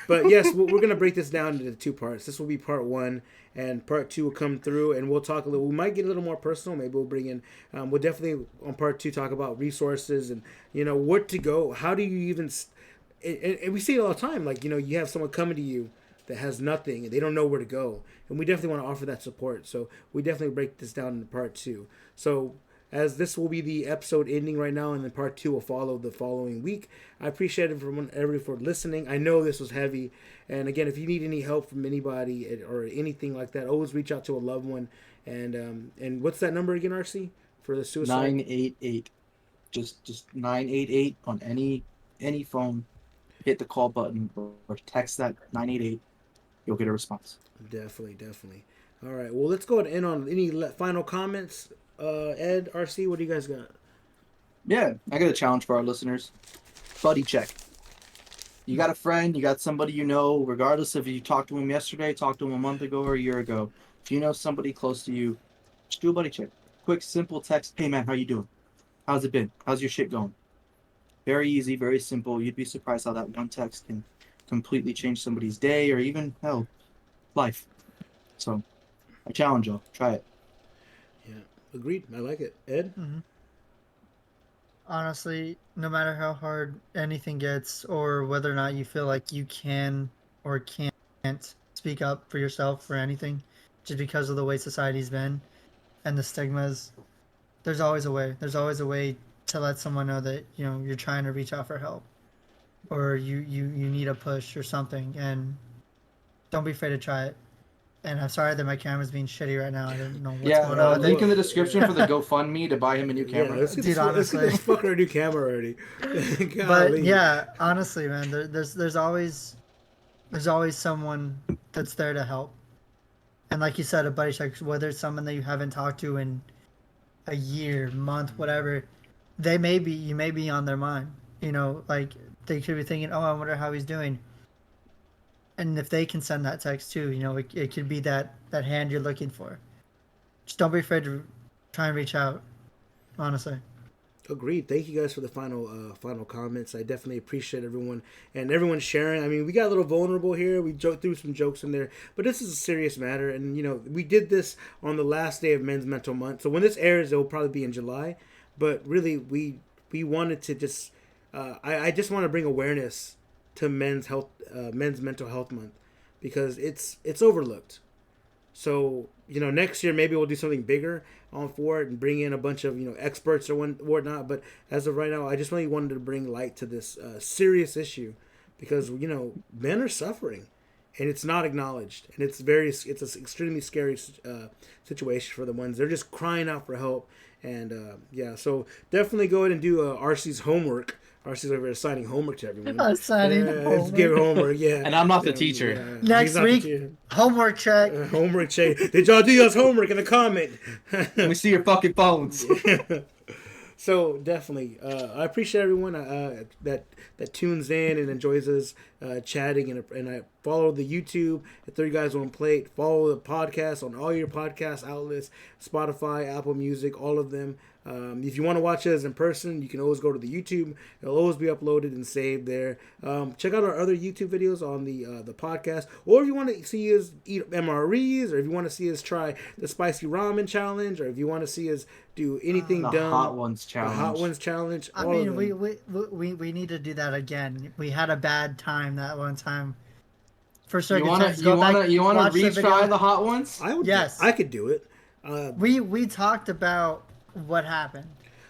But yes, we're going to break this down into 2 parts. This will be part 1, and part 2 will come through, and we'll talk a little. We might get a little more personal. Maybe we'll bring in. We'll definitely on part 2 talk about resources and what to go. How do you even? And we see it all the time. Like you have someone coming to you that has nothing and they don't know where to go, and we definitely want to offer that support. So we definitely break this down into part 2. So as this will be the episode ending right now, and then part 2 will follow the following week. I appreciate everybody for listening. I know this was heavy, and again, if you need any help from anybody or anything like that, always reach out to a loved one. And what's that number again, RC, for the suicide? 988. Just 988 on any phone. Hit the call button or text that 988. You'll get a response. Definitely. All right. Well, let's go ahead and end on any final comments. Ed, RC, what do you guys got? Yeah, I got a challenge for our listeners. Buddy check. You got a friend, you got somebody you know, regardless if you talked to him yesterday, talked to him a month ago or a year ago. If you know somebody close to you, just do a buddy check. Quick, simple text. Hey man, how you doing? How's it been? How's your shit going? Very easy, very simple. You'd be surprised how that one text can completely change somebody's day or even, hell, life. So, I challenge y'all. Try it. Yeah, agreed. I like it. Ed? Mm-hmm. Honestly, no matter how hard anything gets, or whether or not you feel like you can or can't speak up for yourself for anything, just because of the way society's been and the stigmas, there's always a way. There's always a way to let someone know that you're trying to reach out for help, or you need a push or something, and don't be afraid to try it. And I'm sorry that my camera's being shitty right now. I don't know what's going on with link it. in the description for the GoFundMe to buy him a new camera. Yeah, let's get Dude, this, let's get honestly. this fucker a new camera already. But Golly. yeah, honestly, man, there's always someone that's there to help. And like you said, a buddy check, whether it's someone that you haven't talked to in a year, month, whatever, you may be on their mind. Like they could be thinking, oh, I wonder how he's doing. And if they can send that text too, it could be that hand you're looking for. Just don't be afraid to try and reach out, honestly. Agreed. Thank you guys for the final comments. I definitely appreciate everyone sharing. I mean, we got a little vulnerable here. We threw some jokes in there, but this is a serious matter. And we did this on the last day of Men's Mental Month. So when this airs, it will probably be in July. But really, we wanted to just I just want to bring awareness to men's mental health month because it's overlooked. So next year maybe we'll do something bigger on for it and bring in a bunch of experts or whatnot. But as of right now, I just really wanted to bring light to this serious issue because men are suffering and it's not acknowledged, and it's an extremely scary situation for the ones they're just crying out for help. And so definitely go ahead and do RC's homework. RC's over there assigning homework to everyone. Homework. Give homework, yeah. And I'm not the teacher. Next week, homework check. Homework check. Did y'all do y'all's homework in the comment? We see your fucking phones. So definitely, I appreciate everyone that tunes in and enjoys us chatting, and I follow the YouTube at 3 Guys One Plate. Follow the podcast on all your podcast outlets, Spotify, Apple Music, all of them. If you want to watch us in person, you can always go to the YouTube. It'll always be uploaded and saved there. Check out our other YouTube videos on the podcast. Or if you want to see us eat MREs, or if you want to see us try the spicy ramen challenge, or if you want to see us do anything dumb. The Hot Ones challenge. The Hot Ones challenge. I mean, we need to do that again. We had a bad time that one time. For sure. You want to retry the Hot Ones? Yes. I could do it. We talked about what happened.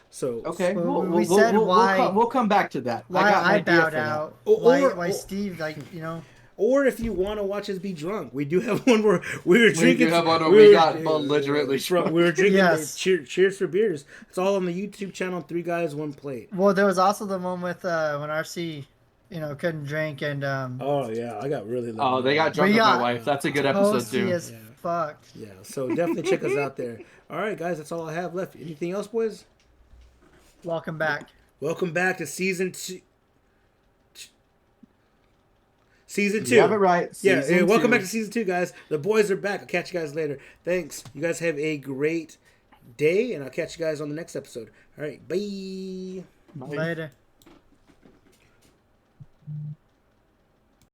So okay, we'll come back to that. Why I bowed out? Why Steve Or if you want to watch us be drunk, we do have one where we were drinking. We do have one where we got belligerently drunk. We were drinking. Yes. Cheers for beers. It's all on the YouTube channel. 3 Guys One Plate. Well, there was also the one with when RC, couldn't drink and. Oh yeah, I got really. Oh, they got drunk with my wife. That's a good episode too. As fuck. Yeah, so definitely check us out there. All right, guys, that's all I have left. Anything else, boys? Welcome back. Welcome back to season 2. Season 2. You have it right. Welcome back to season 2, guys. The boys are back. I'll catch you guys later. Thanks. You guys have a great day, and I'll catch you guys on the next episode. All right, bye. Later.